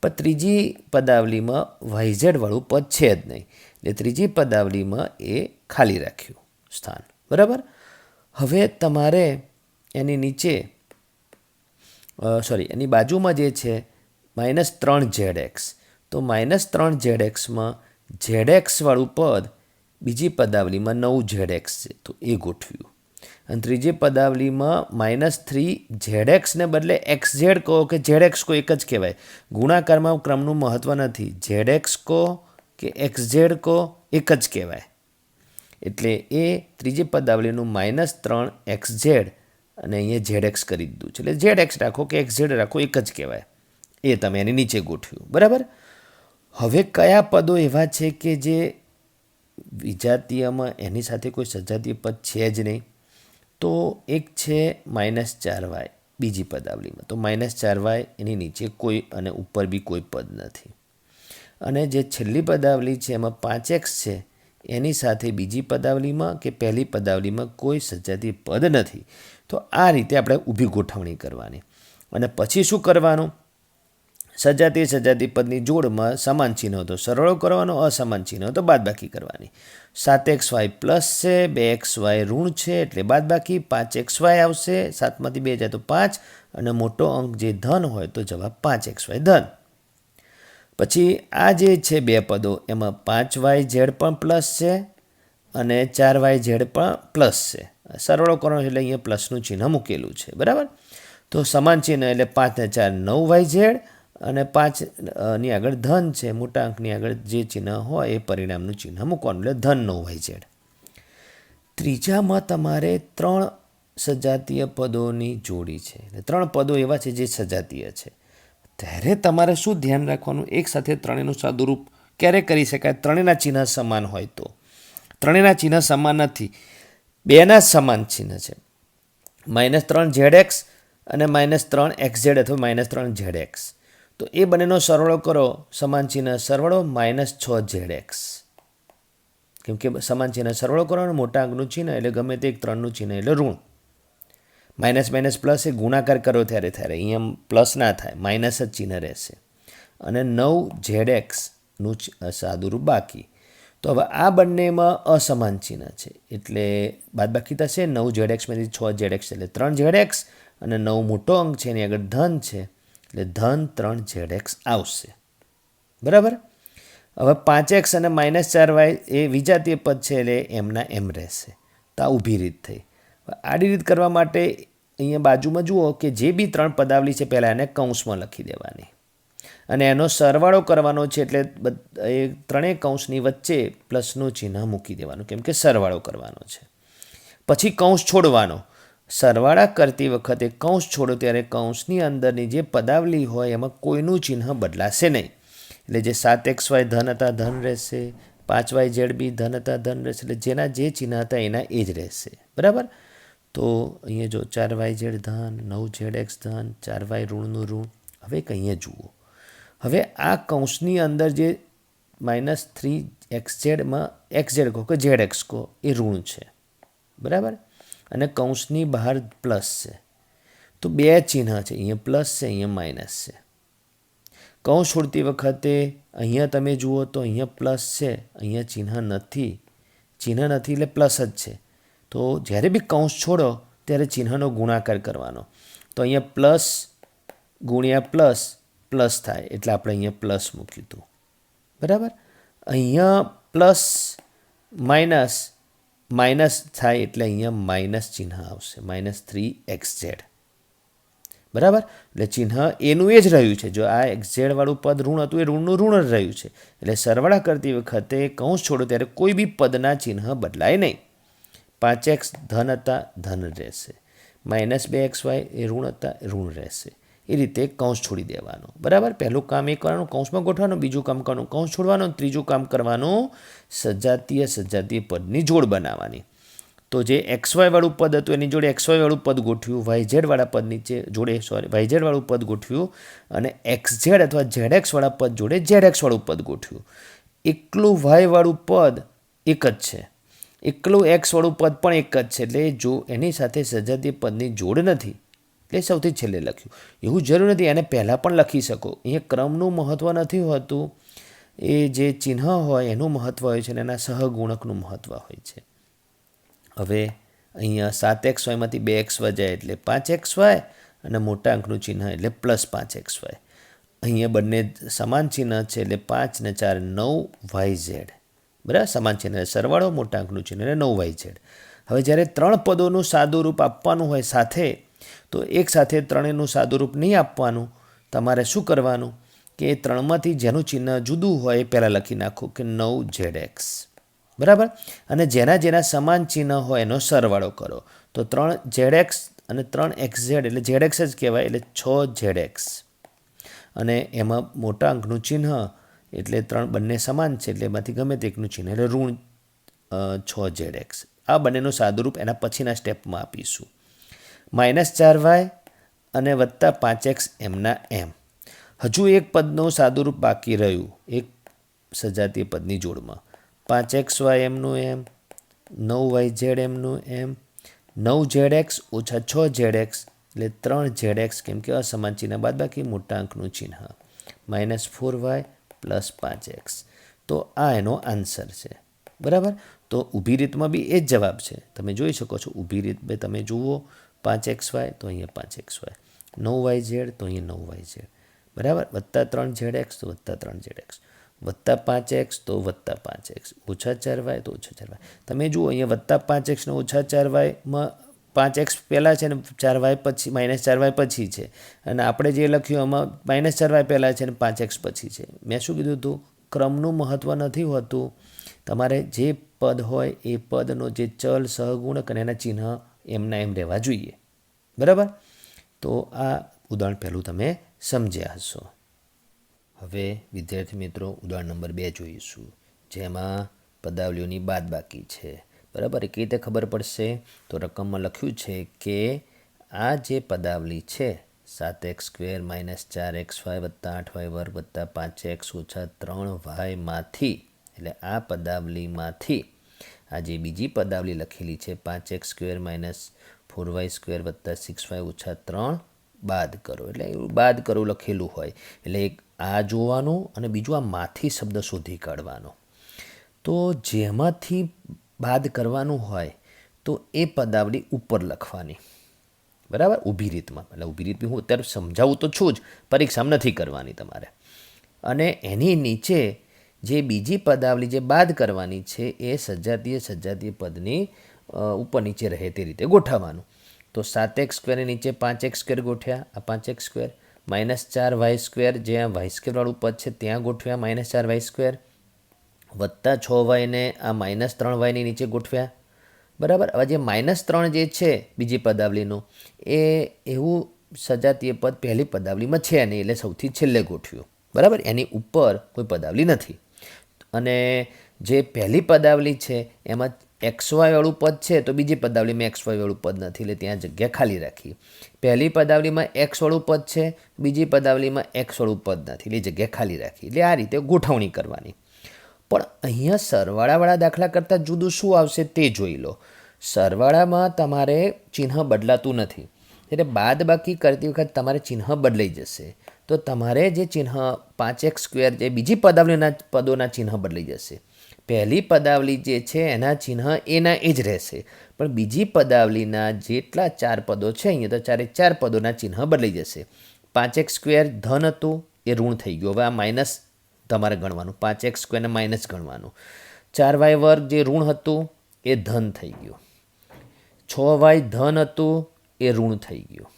પણ ત્રીજી પદાવલીમાં yz વાળું પદ છે જ નહીં, એટલે ત્રીજી પદાવલીમાં એ ખાલી રાખ્યું સ્થાન. બરાબર. હવે તમારે એની નીચે એની બાજુમાં જે છે -3zx. તો -3zxમાં zx વાળું પદ બીજી પદાવલીમાં 9zx છે તો એ ગોઠવ્યું. અને ત્રીજી પદાવલીમાં -3zx ને બદલે xz કહો કે zx કહો એક જ કહેવાય. ગુણાકારમાં ક્રમનું મહત્ત્વ નથી. zx કહો કે xz કહો એક જ કહેવાય. એટલે એ ત્રીજી પદાવલીનું -3xz અને અહીંયા zx કરી દીધું છે. એટલે zx રાખો કે xz રાખો એક જ કહેવાય. એ તમે એની નીચે ગોઠવ્યું. બરાબર. હવે કયા પદો એવા છે કે જે વિજાતીયમાં એની સાથે કોઈ સજાતીય પદ છે જ નહીં? તો એક છે -4y બીજી પદાવલીમાં, તો -4y એની નીચે કોઈ અને ઉપર બી કોઈ પદ નથી. અને જે છેલ્લી પદાવલી છે એમાં 5x છે, એની સાથે બીજી પદાવલીમાં કે પહેલી પદાવલીમાં કોઈ સજાતીય પદ નથી. તો આ રીતે આપણે ઊભી ગોઠવણી કરવાની. અને પછી શું કરવાનું? સજાતીય પદની જોડમાં સમાન ચિહ્ન તો સરવાળો કરવાનો, અસમાન ચિહ્ન તો બાદબાકી કરવાની. 7xy પ્લસ છે, 2xy ઋણ છે એટલે બાદબાકી, 5xy આવશે, 7માંથી 2 જાય તો 5, અને મોટો અંક જે ધન હોય તો જવાબ 5xy ધન. પછી આ જે છે બે પદો એમાં 5yz પણ પ્લસ છે અને 4yz પણ પ્લસ છે. સરવાળો કરવાનો એટલે અહીંયા પ્લસનું ચિહ્ન મૂકેલું છે, બરાબર. તો સમાન ચિહ્ન એટલે 5 ને 4 9yz, અને 5 ની આગળ ધન છે, મોટા અંકની આગળ જે ચિહ્ન હોય એ પરિણામનું ચિહ્ન મૂકવાનું એટલે ધન 9yz. ત્રીજામાં તમારે 3 સજાતીય પદોની જોડી છે, એટલે 3 પદો એવા છે જે સજાતીય છે. ત્યારે તમારે શું ધ્યાન રાખવાનું? એક સાથે ત્રણેયનું સાદુરૂપ ક્યારે કરી શકાય? ત્રણેયના ચિહ્ન સમાન હોય તો. ત્રણેયના ચિહ્ન સમાન નથી, બેના સમાન ચિહ્ન છે. -3zx અને -3xz અથવા -3zx. તો એ બંનેનો સરવાળો કરો, સમાન ચિહ્ન સરવાળો -6zx. કેમ કે સમાન ચિહ્ન સરવાળો કરવાનો, મોટા અંકનું ચિહ્ન એટલે ગમે તે એક 3નું ચિહ્ન એટલે ઋણ. માઇનસ પ્લસ એ ગુણાકાર કરો ત્યારે અહીંયા પ્લસ ના થાય, માઇનસ જ ચિહ્ન રહેશે. અને 9zxનું સાદુરૂપ બાકી. તો હવે આ બંનેમાં અસમાન ચિહ્ન છે એટલે બાદબાકી થશે. 9zxમાંથી 6zx એટલે 3zx, અને 9 મોટો અંક છે એની આગળ ધન છે એટલે ધન 3zx આવશે, બરાબર. હવે 5x અને -4y એ વિજાતીય પદ છે એટલે એમના એમ રહેશે. તો આ ઊભી રીત થઈ. આડી રીત કરવા માટે અહીંયા બાજુમાં જુઓ કે જે બી 3 પદાવલી છે પહેલાં એને કૌંસમાં લખી દેવાની અને એનો સરવાળો કરવાનો છે એટલે એ ત્રણેય કૌંસની વચ્ચે પ્લસનું ચિહ્ન મૂકી દેવાનું, કેમ કે સરવાળો કરવાનો છે. પછી કૌંસ છોડવાનો. સરવાળા કરતી વખતે કૌંસ છોડો ત્યારે કૌંસની અંદરની જે પદાવલી હોય એમાં કોઈનું ચિહ્ન બદલાશે નહીં. એટલે જે 7xy ધન હતા ધન રહેશે, 5yz બી ધન હતા ધન રહેશે, એટલે જેના જે ચિહ્ન હતા એના એ જ રહેશે, બરાબર. તો અહીંયા જો 4yz ધન, 9zx ધન, 4y ઋણનું ઋણ. હવે અહીંયા જુઓ, હવે આ કૌંસની અંદર જે -3xzમાં xz કહો કે zx કહો એ ઋણ છે, બરાબર. અને કૌંસની બહાર પ્લસ છે. તો બે ચિહ્ન છે, અહીંયા પ્લસ છે, અહીંયા માઇનસ છે. કૌંસ છોડતી વખતે અહીંયા તમે જુઓ તો અહીંયા પ્લસ છે, અહીંયા ચિહ્ન નથી એટલે પ્લસ જ છે. તો જ્યારે બી કૌંસ છોડો ત્યારે ચિહ્નનો ગુણાકાર કરવાનો. તો અહીંયા પ્લસ ગુણ્યા પ્લસ પ્લસ થાય એટલે આપણે અહીંયા પ્લસ મૂક્યું હતું, બરાબર. અહીંયા પ્લસ માઇનસ માઇનસ થાય એટલે અહીંયા માઇનસ ચિહ્ન આવશે, -3xz, બરાબર. એટલે ચિહ્ન એનું એ જ રહ્યું છે. જો આ xz વાળું પદ ઋણ હતું એ ઋણનું ઋણ જ રહ્યું છે. એટલે સરવાળા કરતી વખતે કૌંસ છોડો ત્યારે કોઈ બી પદના ચિહ્ન બદલાય નહીં. 5x ધન હતા ધન રહેશે, -2xy એ ઋણ હતા ઋણ રહેશે. એ રીતે કૌંસ છોડી દેવાનો, બરાબર. પહેલું કામ એ કરવાનું કૌંસમાં ગોઠવાનું, બીજું કામ કરવાનું કૌંસ છોડવાનું, ત્રીજું કામ કરવાનું સજાતીય પદની જોડ બનાવવાની. તો જે xy વાળું પદ હતું એની જોડે xy વાળું પદ ગોઠવ્યું, yz વાળા પદ નીચે જોડે yz વાળું પદ ગોઠવ્યું, અને xz અથવા zx વાળા પદ જોડે zx વાળું પદ ગોઠવ્યું. એકલું y વાળું પદ એક જ છે, એકલું x વાળું પદ પણ એક જ છે, એટલે જો એની સાથે સજાતીય પદની જોડ નથી એટલે સૌથી છેલ્લે લખ્યું. એવું જરૂર નથી, એને પહેલાં પણ લખી શકો. અહીંયા ક્રમનું મહત્ત્વ નથી હોતું, એ જે ચિહ્ન હોય એનું મહત્ત્વ હોય છે અને એના સહગુણકનું મહત્ત્વ હોય છે. હવે અહીંયા 7xyમાંથી 2x જાય એટલે 5xy, અને મોટા અંકનું ચિહ્ન એટલે +5xy. અહીંયા બંને સમાન ચિહ્ન છે એટલે 5 ને 4 9yz, બરાબર. સમાન ચિહ્ન સરવાળો, મોટા અંકનું ચિહ્ન એટલે 9yz. હવે જ્યારે 3 પદોનું સાદુરૂપ આપવાનું હોય સાથે, તો એક સાથે ત્રણેયનું સાદુરૂપ નહીં આપવાનું. તમારે શું કરવાનું કે 3માંથી જેનું ચિહ્ન જુદું હોય એ પહેલાં લખી નાખો કે 9zx, બરાબર. અને જેના સમાન ચિહ્ન હોય એનો સરવાળો કરો. તો 3zx અને 3xz એટલે zx જ કહેવાય એટલે 6zx, અને એમાં મોટા અંકનું ચિહ્ન એટલે બંને સમાન છે એટલે એમાંથી ગમે તે એકનું ચિહ્ન એટલે ઋણ 6zx. આ બંનેનું સાદુરૂપ એના પછીના સ્ટેપમાં આપીશું. -4y અને +5x એમના એમ. હજુ એક પદનું સાદુરૂપ બાકી રહ્યું એક સજાતીય પદની જોડમાં. 5xy એમનું એમ, 9yz એમનું એમ, 9zx ઓછા 6zx એટલે 3zx કેમ કે અસમાન ચિહ્ન બાદ બાકી મોટા અંકનું ચિહ્ન, -4y + 5x. તો આ એનો આન્સર છે. બરાબર. તો ઊભી રીતમાં બી એ જ જવાબ છે. તમે જોઈ શકો છો ઊભી રીત બે તમે જુઓ 5xy તો અહીંયા 5xy, 9yz તો અહીંયા 9yz. બરાબર. +3zx તો +3zx, +5x તો +5x, -4y તો -4y. તમે જુઓ અહીંયા +5x ને -4yમાં 5x પહેલાં છે ને 4y પછી -4y પછી છે, અને આપણે જે લખ્યું એમાં -4y પહેલાં છે ને 5x પછી છે. મેં શું કીધું હતું? ક્રમનું મહત્ત્વ નથી હોતું. તમારે જે પદ હોય એ પદનો જે ચલ સહગુણક અને એના ચિહ્ન એમના એમ રહેવા જોઈએ. બરાબર. તો આ ઉદાહરણ પહેલું તમે સમજ્યા હશો. હવે વિદ્યાર્થી મિત્રો ઉદાહરણ નંબર 2 જોઈશું, જેમાં પદાવલીઓની બાદબાકી છે. બરાબર. એ કઈ રીતે ખબર પડશે? તો રકમમાં લખ્યું છે કે આ જે પદાવલી છે 7x² - 4xy + 8y² + 5x - 3y માંથી, એટલે આ પદાવલીમાંથી આ જે બીજી પદાવલી લખેલી છે 5x² - 4y² + 6y - 3 બાદ કરો. એટલે એવું બાદ કરો લખેલું હોય એટલે એક આ જોવાનું અને બીજું આ માંથી શબ્દ શોધી કાઢવાનો. તો જેમાંથી બાદ કરવાનું હોય તો એ પદાવલી ઉપર લખવાની. બરાબર. ઊભી રીતમાં. એટલે ઊભી રીત બી હું અત્યારે સમજાવું તો છું જ, પરીક્ષામાં નથી કરવાની તમારે. અને એની નીચે જે બીજી પદાવલી જે બાદ કરવાની છે એ સજાતીય પદની ઉપર નીચે રહે તે રીતે ગોઠવવાનું. તો 7x² ની નીચે 5x² ગોઠવ્યા, આ 5x², -4y² જે આ y² વાળું પદ છે ત્યાં ગોઠવ્યા -4y², +6y ને આ -3y ની નીચે ગોઠવ્યા. બરાબર. હવે જે -3 જે છે બીજી પદાવલીનું એ એવું સજાતીય પદ પહેલી પદાવલીમાં છે નહીં એટલે સૌથી છેલ્લે ગોઠવ્યું. બરાબર. એની ઉપર કોઈ પદાવલી નથી. અને જે પહેલી પદાવલી છે એમાં xy વાળું પદ છે તો બીજી પદાવલીમાં xy વાળું પદ નથી એટલે ત્યાં જગ્યા ખાલી રાખી. પહેલી પદાવલીમાં x વાળું પદ છે, બીજી પદાવલીમાં x વાળું પદ નથી એટલે જગ્યા ખાલી રાખી. એટલે આ રીતે ગોઠવણી કરવાની. પણ અહીંયા સરવાળાવાળા દાખલા કરતાં જુદું શું આવશે તે જોઈ લો. સરવાળામાં તમારે ચિહ્ન બદલાતું નથી, એટલે બાદ બાકી કરતી વખત તમારે ચિહ્ન બદલાઈ જશે. તો તમારે જે ચિહ્ન 5x² જે બીજી પદાવલીના પદોના ચિહ્ન બદલાઈ જશે. પહેલી પદાવલી જે છે એના ચિહ્ન એના એ જ રહેશે, પણ બીજી પદાવલીના જેટલા 4 પદો છે અહીંયા તો 4 પદોના ચિહ્ન બદલાઈ જશે. 5x² ધન હતું એ ઋણ થઈ ગયું. હવે આ માઇનસ તમારે ગણવાનું, 5x² ને માઇનસ ગણવાનું. 4y² જે ઋણ હતું એ ધન થઈ ગયું. 6y ધન હતું એ ઋણ થઈ ગયું.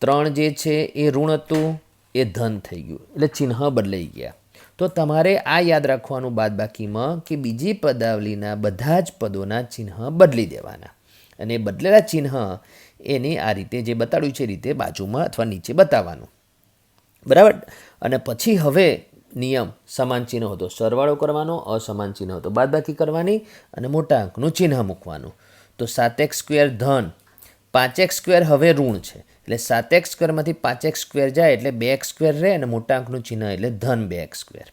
3 જે છે એ ઋણ હતું એ ધન થઈ ગયું. એટલે ચિહ્ન બદલાઈ ગયા. તો તમારે આ યાદ રાખવાનું બાદબાકીમાં કે બીજી પદાવલીના બધા જ પદોના ચિહ્ન બદલી દેવાના, અને બદલેલા ચિહ્ન એની આ રીતે જે બતાડ્યું છે એ રીતે બાજુમાં અથવા નીચે બતાવવાનું. બરાબર. અને પછી હવે નિયમ સમાન ચિહ્ન હતો સરવાળો કરવાનો, અસમાન ચિહ્ન હતો બાદબાકી કરવાની અને મોટા અંકનું ચિહ્ન મૂકવાનું. તો 7x² ધન, 5x² હવે ઋણ છે એટલે 7x² માંથી 5x² જાય એટલે 2x² રહે અને મોટા અંકનું ચિહ્ન એટલે ધન 2x².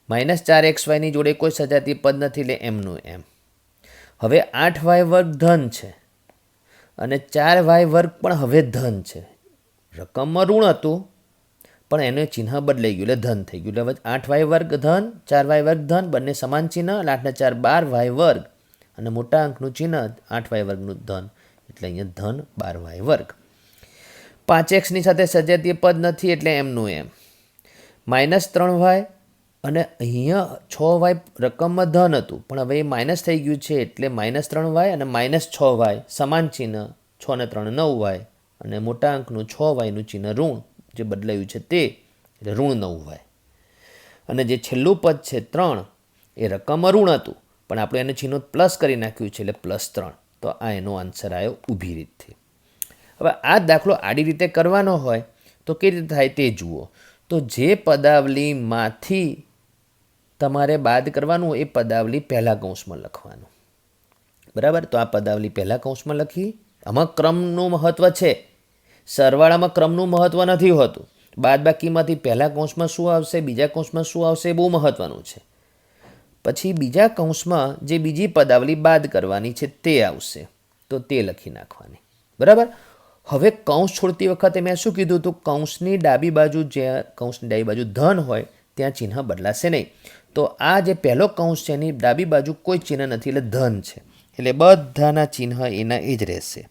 -4xy ની જોડે કોઈ સજાતીય પદ નથી એટલે એમનું એમ. હવે 8y² ધન છે અને 4y² પણ હવે ધન છે. રકમમાં ઋણ હતું પણ એનું ચિહ્ન બદલાઈ ગયું એટલે ધન થઈ ગયું. એટલે 8y² ધન, 4y² ધન, બંને સમાન ચિહ્ન એટલે 8 ને 4 12y² અને મોટા અંકનું ચિહ્ન 8y² નું ધન એટલે અહીંયા ધન 12y². 5x ની સાથે સજાતીય પદ નથી એટલે એમનું એમ. -3y અને અહીંયા 6y રકમમાં ધન હતું પણ હવે એ માઇનસ થઈ ગયું છે એટલે -3y અને -6y સમાન ચિહ્ન, 6 ને 3 9y અને મોટા અંકનું 6y નું ચિહ્ન ઋણ જે બદલાયું છે તે એટલે ઋણ 9y. અને જે છેલ્લું પદ છે 3 એ રકમમાં ઋણ હતું પણ આપણે એને ચિહ્ન પ્લસ કરી નાખ્યું છે એટલે +3. તો આ એનો આન્સર આવ્યો ઊભી રીતથી. હવે આ દાખલો આડી રીતે કરવાનો હોય તો કેવી રીતે થાય તે જુઓ. તો જે પદાવલીમાંથી તમારે બાદ કરવાનું એ પદાવલી પહેલા કૌંસમાં લખવાનું. બરાબર. તો આ પદાવલી પહેલા કૌંસમાં લખી. આમાં ક્રમનું મહત્વ છે, સરવાળામાં ક્રમનું મહત્વ નથી હોતું. બાદબાકીમાંથી પહેલા કૌંસમાં શું આવશે, બીજા કૌંસમાં શું આવશે, એ બહુ મહત્વનું છે. પછી બીજા કૌંસમાં જે બીજી પદાવલી બાદ કરવાની છે તે આવશે, તો તે લખી નાખવાની. બરાબર. હવે કૌંસ છોડતી વખતે મેં શું કીધું હતું, કૌંસની ડાબી બાજુ, જ્યાં કૌંસની ડાબી બાજુ ધન હોય ત્યાં ચિહ્ન બદલાશે નહીં. તો આ જે પહેલો કૌંસ છે એની ડાબી બાજુ કોઈ ચિહ્ન નથી, એટલે ધન છે, એટલે બધાના ચિહ્ન એના એ જ રહેશે.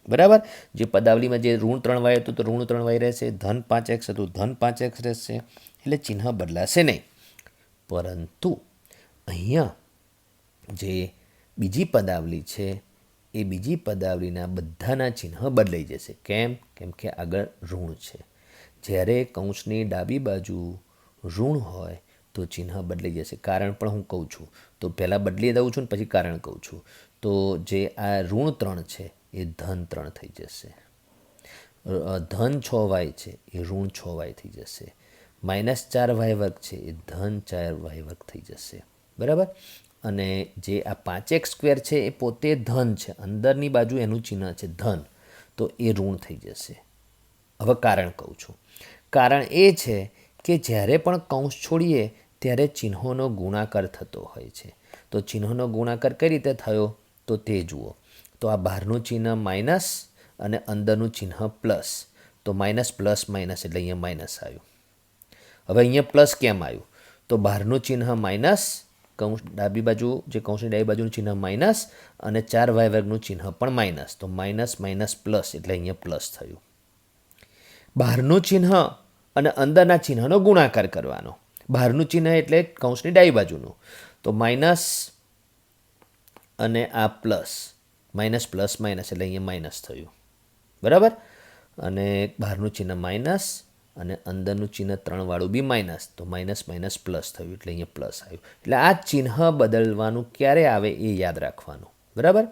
બરાબર. જે પદાવલીમાં જે ઋણ 3y હતું તો ઋણ 3y રહેશે, ધન 5x હતું ધન 5x રહેશે, એટલે ચિહ્ન બદલાશે નહીં. પરંતુ અહીંયા જે બીજી પદાવલી છે એ બીજી પદાવલીના બધાના ચિહ્ન બદલાઈ જશે. કેમ? કેમ કે આગળ ઋણ છે. જ્યારે કૌંસની ડાબી બાજુ ઋણ હોય તો ચિહ્ન બદલાઈ જશે. કારણ પણ હું કહું છું, તો પહેલાં બદલી દઉં છું ને પછી કારણ કહું છું. તો જે આ ઋણ 3 છે એ ધન 3 થઈ જશે. ધન 6y છે એ ઋણ 6y થઈ જશે. -4y વર્ગ છે એ ધન 4y વર્ગ થઈ જશે. બરાબર. અને જે આ 5x² છે એ પોતે ધન છે, અંદરની બાજુ એનું ચિહ્ન છે ધન, તો એ ઋણ થઈ જશે. હવે કારણ કહું છું. કારણ એ છે કે જ્યારે પણ કૌંસ છોડીએ ત્યારે ચિહ્નોનો ગુણાકાર થતો હોય છે. તો ચિહ્નોનો ગુણાકાર કઈ રીતે થયો તો તે જુઓ. તો આ બહારનું ચિહ્ન માઇનસ અને અંદરનું ચિહ્ન પ્લસ, તો માઇનસ પ્લસ માઇનસ એટલે અહીંયા માઇનસ આવ્યું. હવે અહીંયા પ્લસ કેમ આવ્યું? તો બહારનું ચિહ્ન માઇનસ, કૌંસ ડાબી બાજુ, જે કૌંસની ડાબી બાજુનું ચિહ્ન માઇનસ અને 4y વર્ગનું ચિહ્ન પણ માઇનસ, તો માઇનસ માઇનસ પ્લસ એટલે અહીંયા પ્લસ થયું. બહારનું ચિહ્ન અને અંદરના ચિહ્નનો ગુણાકાર કરવાનો. બહારનું ચિહ્ન એટલે કૌંસની ડાબી બાજુનું, તો માઇનસ અને આ પ્લસ, માઇનસ પ્લસ માઇનસ એટલે અહીંયા માઇનસ થયું. બરાબર. અને બહારનું ચિહ્ન માઇનસ અને અંદરનું ચિહ્ન 3 વાળું બી માઇનસ, તો માઇનસ માઇનસ પ્લસ થયું એટલે અહીંયા પ્લસ આવ્યું. એટલે આ ચિહ્ન બદલવાનું ક્યારે આવે એ યાદ રાખવાનું. બરાબર.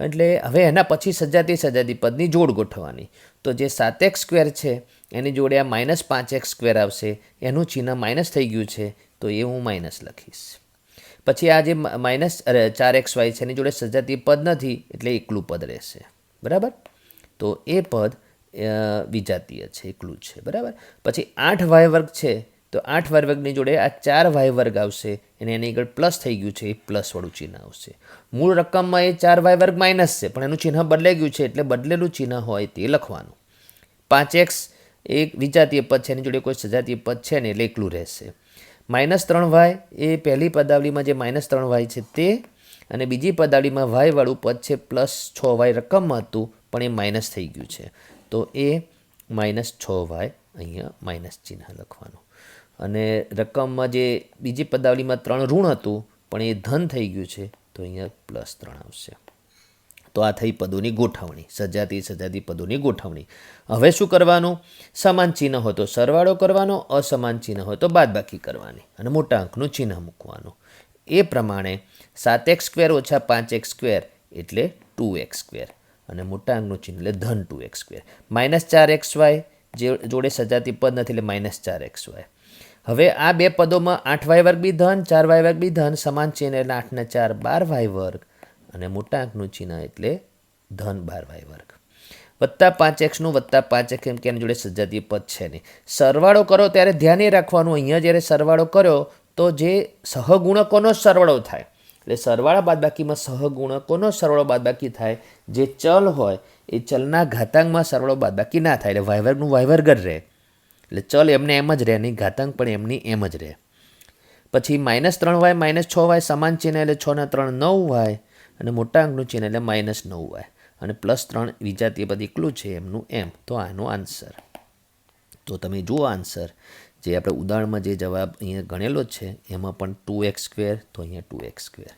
એટલે હવે એના પછી સજાતી પદની જોડ ગોઠવવાની. તો જે 7x² છે એની જોડે આ -5x² આવશે, એનું ચિહ્ન માઇનસ થઈ ગયું છે તો એ હું માઇનસ લખીશ. પછી આ જે -4xy છે એની જોડે સજાતીય પદ નથી એટલે એકલું પદ રહેશે. બરાબર. તો એ પદ વિજાતીય છે, એકલું છે. બરાબર. પછી 8y વર્ગ છે તો 8y વર્ગની જોડે આ 4y વર્ગ આવશે, અને એની આગળ પ્લસ થઈ ગયું છે, એ પ્લસવાળું ચિહ્ન આવશે. મૂળ રકમમાં એ 4y વર્ગ માઇનસ છે, પણ એનું ચિહ્ન બદલાઈ ગયું છે એટલે બદલેલું ચિહ્ન હોય તે લખવાનું. 5x એક વિજાતીય પદ છે, એની જોડે કોઈ સજાતીય પદ છે ને એટલે એકલું રહેશે. -3y એ પહેલી પદાવલીમાં જે -3y છે તે, અને બીજી પદાવલીમાં y વાળું પદ છે +6y રકમમાં હતું પણ એ માઇનસ થઈ ગયું છે, તો એ -6y અહીંયા માઇનસ ચિહ્ન લખવાનું. અને રકમમાં જે બીજી પદાવલીમાં 3 ઋણ હતું પણ એ ધન થઈ ગયું છે તો અહીંયા +3 આવશે. તો આ થઈ પદોની ગોઠવણી, સજાતી પદોની ગોઠવણી. હવે શું કરવાનું? સમાન ચિહ્ન હોય તો સરવાળો કરવાનો, અસમાન ચિહ્ન હોય તો બાદબાકી કરવાની અને મોટા અંકનું ચિહ્ન મૂકવાનું. એ પ્રમાણે 7x² - 5x² એટલે 2x², અને મોટા અંકનું ચિહ્ન એટલે ધન 2x². -4xy જે જોડે સજાતી પદ નથી એટલે -4xy. હવે આ બે પદોમાં 8y વર્ગ બી ધન, 4y વર્ગ બી ધન, સમાન ચિહ્ન એટલે 8 ને 4 12y વર્ગ, અને મોટા અંકનું ચિહ્ન એટલે ધન 12y વર્ગ. +5x નું +5x, કેમ કે એની જોડે સજાતીય પદ છે નહીં. સરવાળો કરો ત્યારે ધ્યાન એ રાખવાનું, અહીંયા જ્યારે સરવાળો કર્યો તો જે સહગુણકોનો સરવાળો થાય, એટલે સરવાળા બાદબાકીમાં સહગુણકોનો સરવાળો બાદબાકી થાય. જે ચલ હોય એ ચલના ઘાતાંકમાં સરવાળો બાદબાકી ના થાય, એટલે y વર્ગનું y વર્ગ જ રહે, એટલે ચલ એમને એમ જ રહે, નહીં ઘાતાંક પણ એમની એમ જ રહે. પછી -3y -6y સમાન ચિહ્ન એટલે 6 ને 3 9y, અને મોટા અંકનું ચિહ્ન એટલે -9y, અને +3 વિજાતીય પદ એકલું છે એમનું એમ. તો આનો આન્સર, તો તમે જુઓ આન્સર જે આપણે ઉદાહરણમાં જે જવાબ અહીંયા ગણેલો છે એમાં પણ 2x², તો અહીંયા 2x²,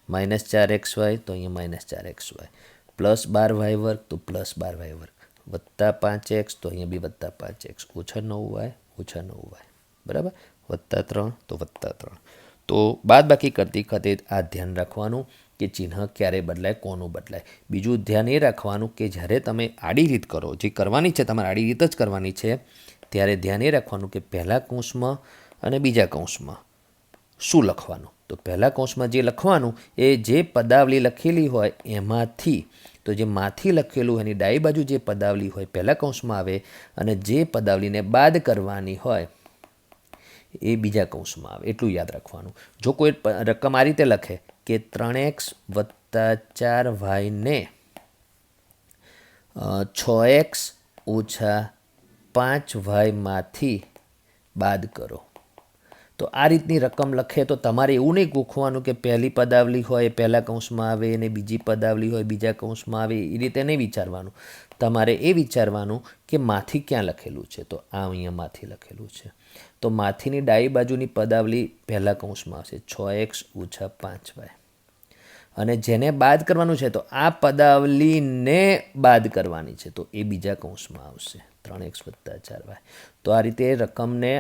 -4xy તો અહીંયા -4xy, +12y વર્ગ તો +12y વર્ગ, +5x તો અહીંયા બી +5x, -9y -9y, બરાબર, +3 તો +3. તો બાદબાકી કરતી વખતે આ ધ્યાન રાખવાનું કે ચિહ્ન ક્યારે બદલાય, કોનું બદલાય. બીજું ધ્યાન એ રાખવાનું કે જ્યારે તમે આડી રીત કરો, જે કરવાની છે તમારે આડી રીત જ કરવાની છે, ત્યારે ધ્યાન એ રાખવાનું કે પહેલા કૌંસમાં અને બીજા કૌંસમાં શું લખવાનું? તો પહેલા કૌંસમાં જે લખવાનું એ જે પદાવલી લખેલી હોય એમાંથી, તો જે માંથી લખેલું એની ડાબી બાજુ જે પદાવલી હોય પહેલા કૌંસમાં આવે અને જે પદાવલીને બાદ કરવાની હોય એ બીજા કૌંસમાં આવે. એટલું યાદ રાખવાનું. જો કોઈ રકમ આ રીતે લખે કે 3x + 4y ને 6x - 5y માંથી બાદ કરો, તો આ રીતની રકમ લખે તો તમારે એવું નહીં ગોખવાનું કે પહેલી પદાવલી હોય એ પહેલા કૌંસમાં આવે અને બીજી પદાવલી હોય બીજા કૌંસમાં આવે, એ રીતે નહીં વિચારવાનું. તમારે એ વિચારવાનું કે માથી ક્યાં લખેલું છે, તો આ અહીંયા માથી લખેલું છે, તો માથીની ડાબી બાજુની પદાવલી પહેલા કૌંસમાં આવશે 6x - 5y. અને જેને બાદ કરવાનું છે તો આ પદાવલીને બાદ કરવાની છે, તો એ બીજા કૌંસમાં આવશે 3x + 4y. તો આ રીતે રકમને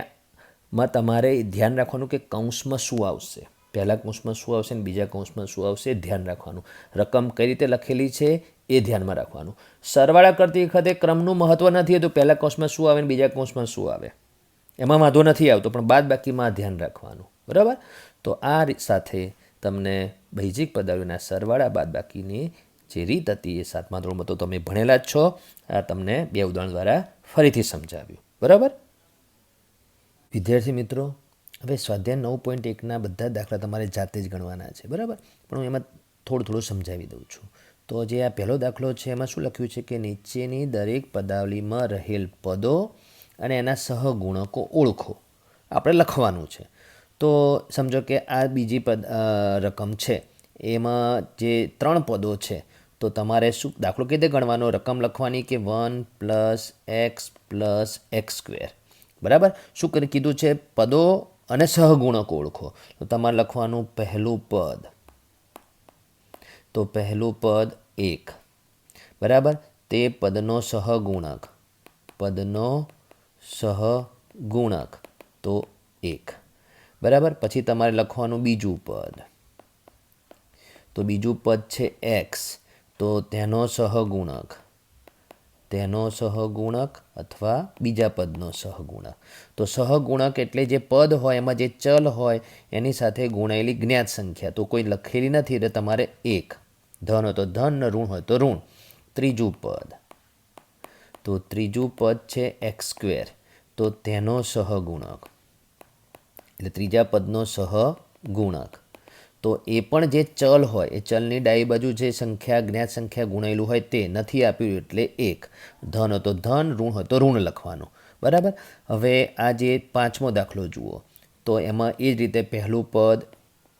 માં તમારે ધ્યાન રાખવાનું કે કૌંસમાં શું આવશે, પહેલા કૌંસમાં શું આવશે અને બીજા કૌંસમાં શું આવશે, ધ્યાન રાખવાનું. રકમ કઈ રીતે લખેલી છે એ ધ્યાનમાં રાખવાનું. સરવાળા કરતી વખતે ક્રમનું મહત્ત્વ નથી તો પહેલા કૌંસમાં શું આવે અને બીજા કૌંસમાં શું આવે એમાં વાંધો નથી આવતો, પણ બાદ બાકીમાં ધ્યાન રાખવાનું. બરાબર? તો આ સાથે તમને બેઝિક પદાવલીના સરવાળા બાદ બાકીની જે રીત હતી એ 7મા ધોરણમાં તો તમે ભણેલા જ છો. આ તમને 2 ઉદાહરણ દ્વારા ફરીથી સમજાવ્યું. બરાબર? વિદ્યાર્થી મિત્રો, હવે સ્વાધ્યાય 9.1ના બધા દાખલા તમારે જાતે જ ગણવાના છે. બરાબર? પણ હું એમાં થોડું સમજાવી દઉં છું. તો જે આ પહેલો દાખલો છે એમાં શું લખ્યું છે કે નીચેની દરેક પદાવલીમાં રહેલ પદો અને એના સહગુણકો ઓળખો. આપણે લખવાનું છે. તો સમજો કે આ બીજી રકમ છે એમાં જે 3 પદો છે, તો તમારે શું દાખલો કઈ રીતે ગણવાનો? રકમ લખવાની કે 1 + x + x². બરાબર? શું કીધું છે? પદો અને સહગુણકો ઓળખો. તો તમારે લખવાનું પહેલું પદ, તો પહેલું પદ 1. બરાબર? તે પદનો સહગુણક, તો 1. બરાબર? પછી તમારે લખવાનું બીજું પદ, તો બીજું પદ છે x, તો તેનો સહગુણક અથવા બીજા પદનો સહગુણક. તો સહગુણક એટલે જે પદ હોય એમાં જે ચલ હોય એની સાથે ગુણાયેલી જ્ઞાત સંખ્યા. તો કોઈ લખેલી નથી એટલે તમારે 1. ધન હોય તો ધન, ઋણ હોય તો ઋણ. ત્રીજું પદ, તો ત્રીજું પદ છે x², તો તેનો સહગુણક એટલે ત્રીજા પદનો સહગુણક. તો એ પણ જે ચલ હોય એ ચલની ડાબી બાજુ જે સંખ્યા જ્ઞાત સંખ્યા ગુણાયેલું હોય તે નથી આપ્યું એટલે 1. ધન હોય તો ધન, ઋણ હોય તો ઋણ લખવાનું. બરાબર? હવે આ જે 5મો દાખલો જુઓ, તો એમાં એ જ રીતે પહેલું પદ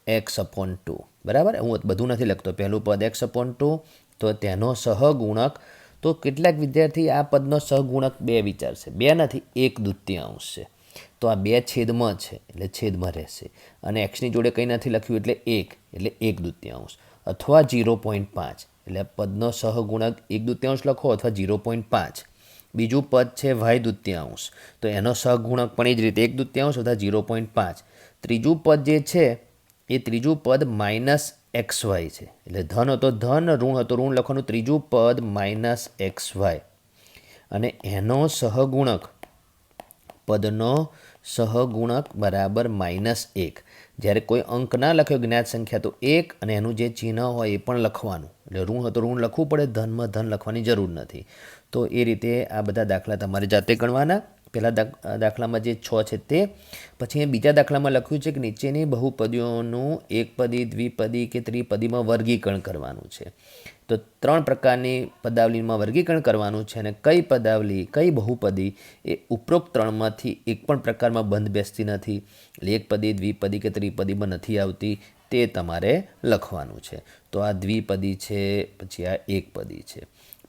x/2. બરાબર? હું બધું નથી લખતો. પહેલું પદ x/2, તો તેનો સહગુણક. તો કેટલાક વિદ્યાર્થી આ પદનો સહગુણક 2 વિચારશે. 2 નથી, 1/2 છે. તો આ 2 છેદમાં છે એટલે છેદમાં રહેશે. અને એક્સની જોડે કંઈ નથી લખ્યું એટલે 1, એટલે 1/2 અથવા 0.5. એટલે પદનો સહગુણક 1/2 લખો અથવા 0.5. બીજું પદ છે y/2, તો એનો સહગુણક પણ એ જ રીતે 1/2 અથવા 0.5. ત્રીજું પદ જે છે એ ત્રીજું પદ -xy છે. એટલે ધન હતો ધન, ઋણ હતો ઋણ લખવાનું. ત્રીજું પદ -xy અને એનો સહગુણક, પદનો સહગુણક બરાબર -1. જ્યારે કોઈ અંક ના લખ્યો જ્ઞાત સંખ્યા તો 1 અને એનું જે ચિહ્ન હોય એ પણ લખવાનું. એટલે ઋણ હોય તો ઋણ લખવું પડે, ધનમાં ધન લખવાની જરૂર નથી. તો એ રીતે આ બધા દાખલા તમારે જાતે ગણવાના. પહેલા દાખલામાં જે 6 છે તે. પછી બીજા દાખલામાં લખ્યું છે કે નીચેની બહુપદીઓનું એકપદી, દ્વિપદી કે ત્રિપદીમાં વર્ગીકરણ કરવાનું છે. તો 3 પ્રકારની પદાવલીમાં વર્ગીકરણ કરવાનું છે અને કઈ પદાવલી, કઈ બહુપદી એ ઉપરોક્ત 3માંથી એક પણ પ્રકારમાં બંધ બેસતી નથી, એટલે એકપદી, દ્વિપદી કે ત્રિપદીમાં નથી આવતી, તે તમારે લખવાનું છે. તો આ દ્વિપદી છે, પછી આ એકપદી છે,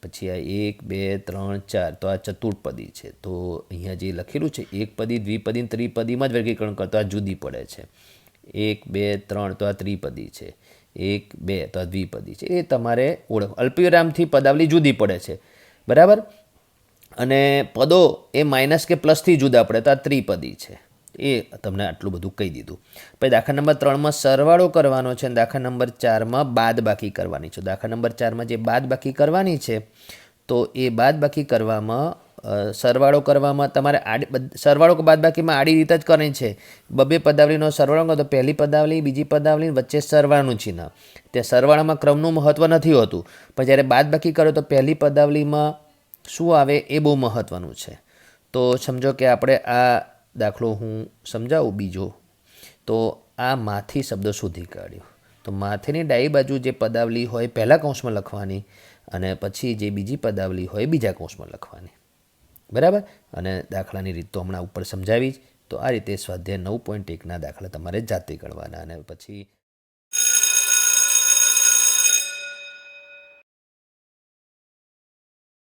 પછી આ 1 2 3 4, તો આ ચતુર્પદી છે. તો અહીંયા જે લખેલું છે એકપદી, દ્વિપદી અને ત્રિપદીમાં જ વર્ગીકરણ કરતો આ જુદી પડે છે. 1 2 3, તો આ ત્રિપદી છે. 1 2, તો આ દ્વિપદી છે. એ તમારે ઓળખ. અલ્પવિરામથી પદાવલી જુદી પડે છે. બરાબર? અને પદો એ માઇનસ કે પ્લસથી જુદા પડે તો આ ત્રિપદી છે. એ તમને આટલું બધું કહી દીધું. પછી દાખલા નંબર 3માં સરવાળો કરવાનો છે અને દાખલા નંબર 4માં બાદ બાકી કરવાની છે. દાખલા નંબર 4માં જે બાદ બાકી કરવાની છે તો એ બાદબાકી કરવામાં સરવાળો કરવામાં તમારે સરવાળો કે બાદબાકીમાં આડી રીતે જ કરવાની છે. બબે પદાવલીનો સરવાળો કરો તો પહેલી પદાવલી, બીજી પદાવલી, વચ્ચે સરવાળાનું ચિહ્ન. તે સરવાળામાં ક્રમનું મહત્ત્વ નથી હોતું, પણ જ્યારે બાદબાકી કરો તો પહેલી પદાવલીમાં શું આવે એ બહુ મહત્ત્વનું છે. તો સમજો કે આપણે આ દાખલો હું સમજાવું બીજો. તો આ માંથી શબ્દ શોધી કાઢ્યો. તો માથેની ડાબી બાજુ જે પદાવલી હોય પહેલા કૌંસમાં લખવાની અને પછી જે બીજી પદાવલી હોય બીજા કૌંસમાં લખવાની. બરાબર. અને દાખલાની રીત તો હમણાં ઉપર સમજાવી જ. તો આ રીતે સ્વાધ્યાય 9.1ના દાખલા તમારે જાતે કરવાના અને પછી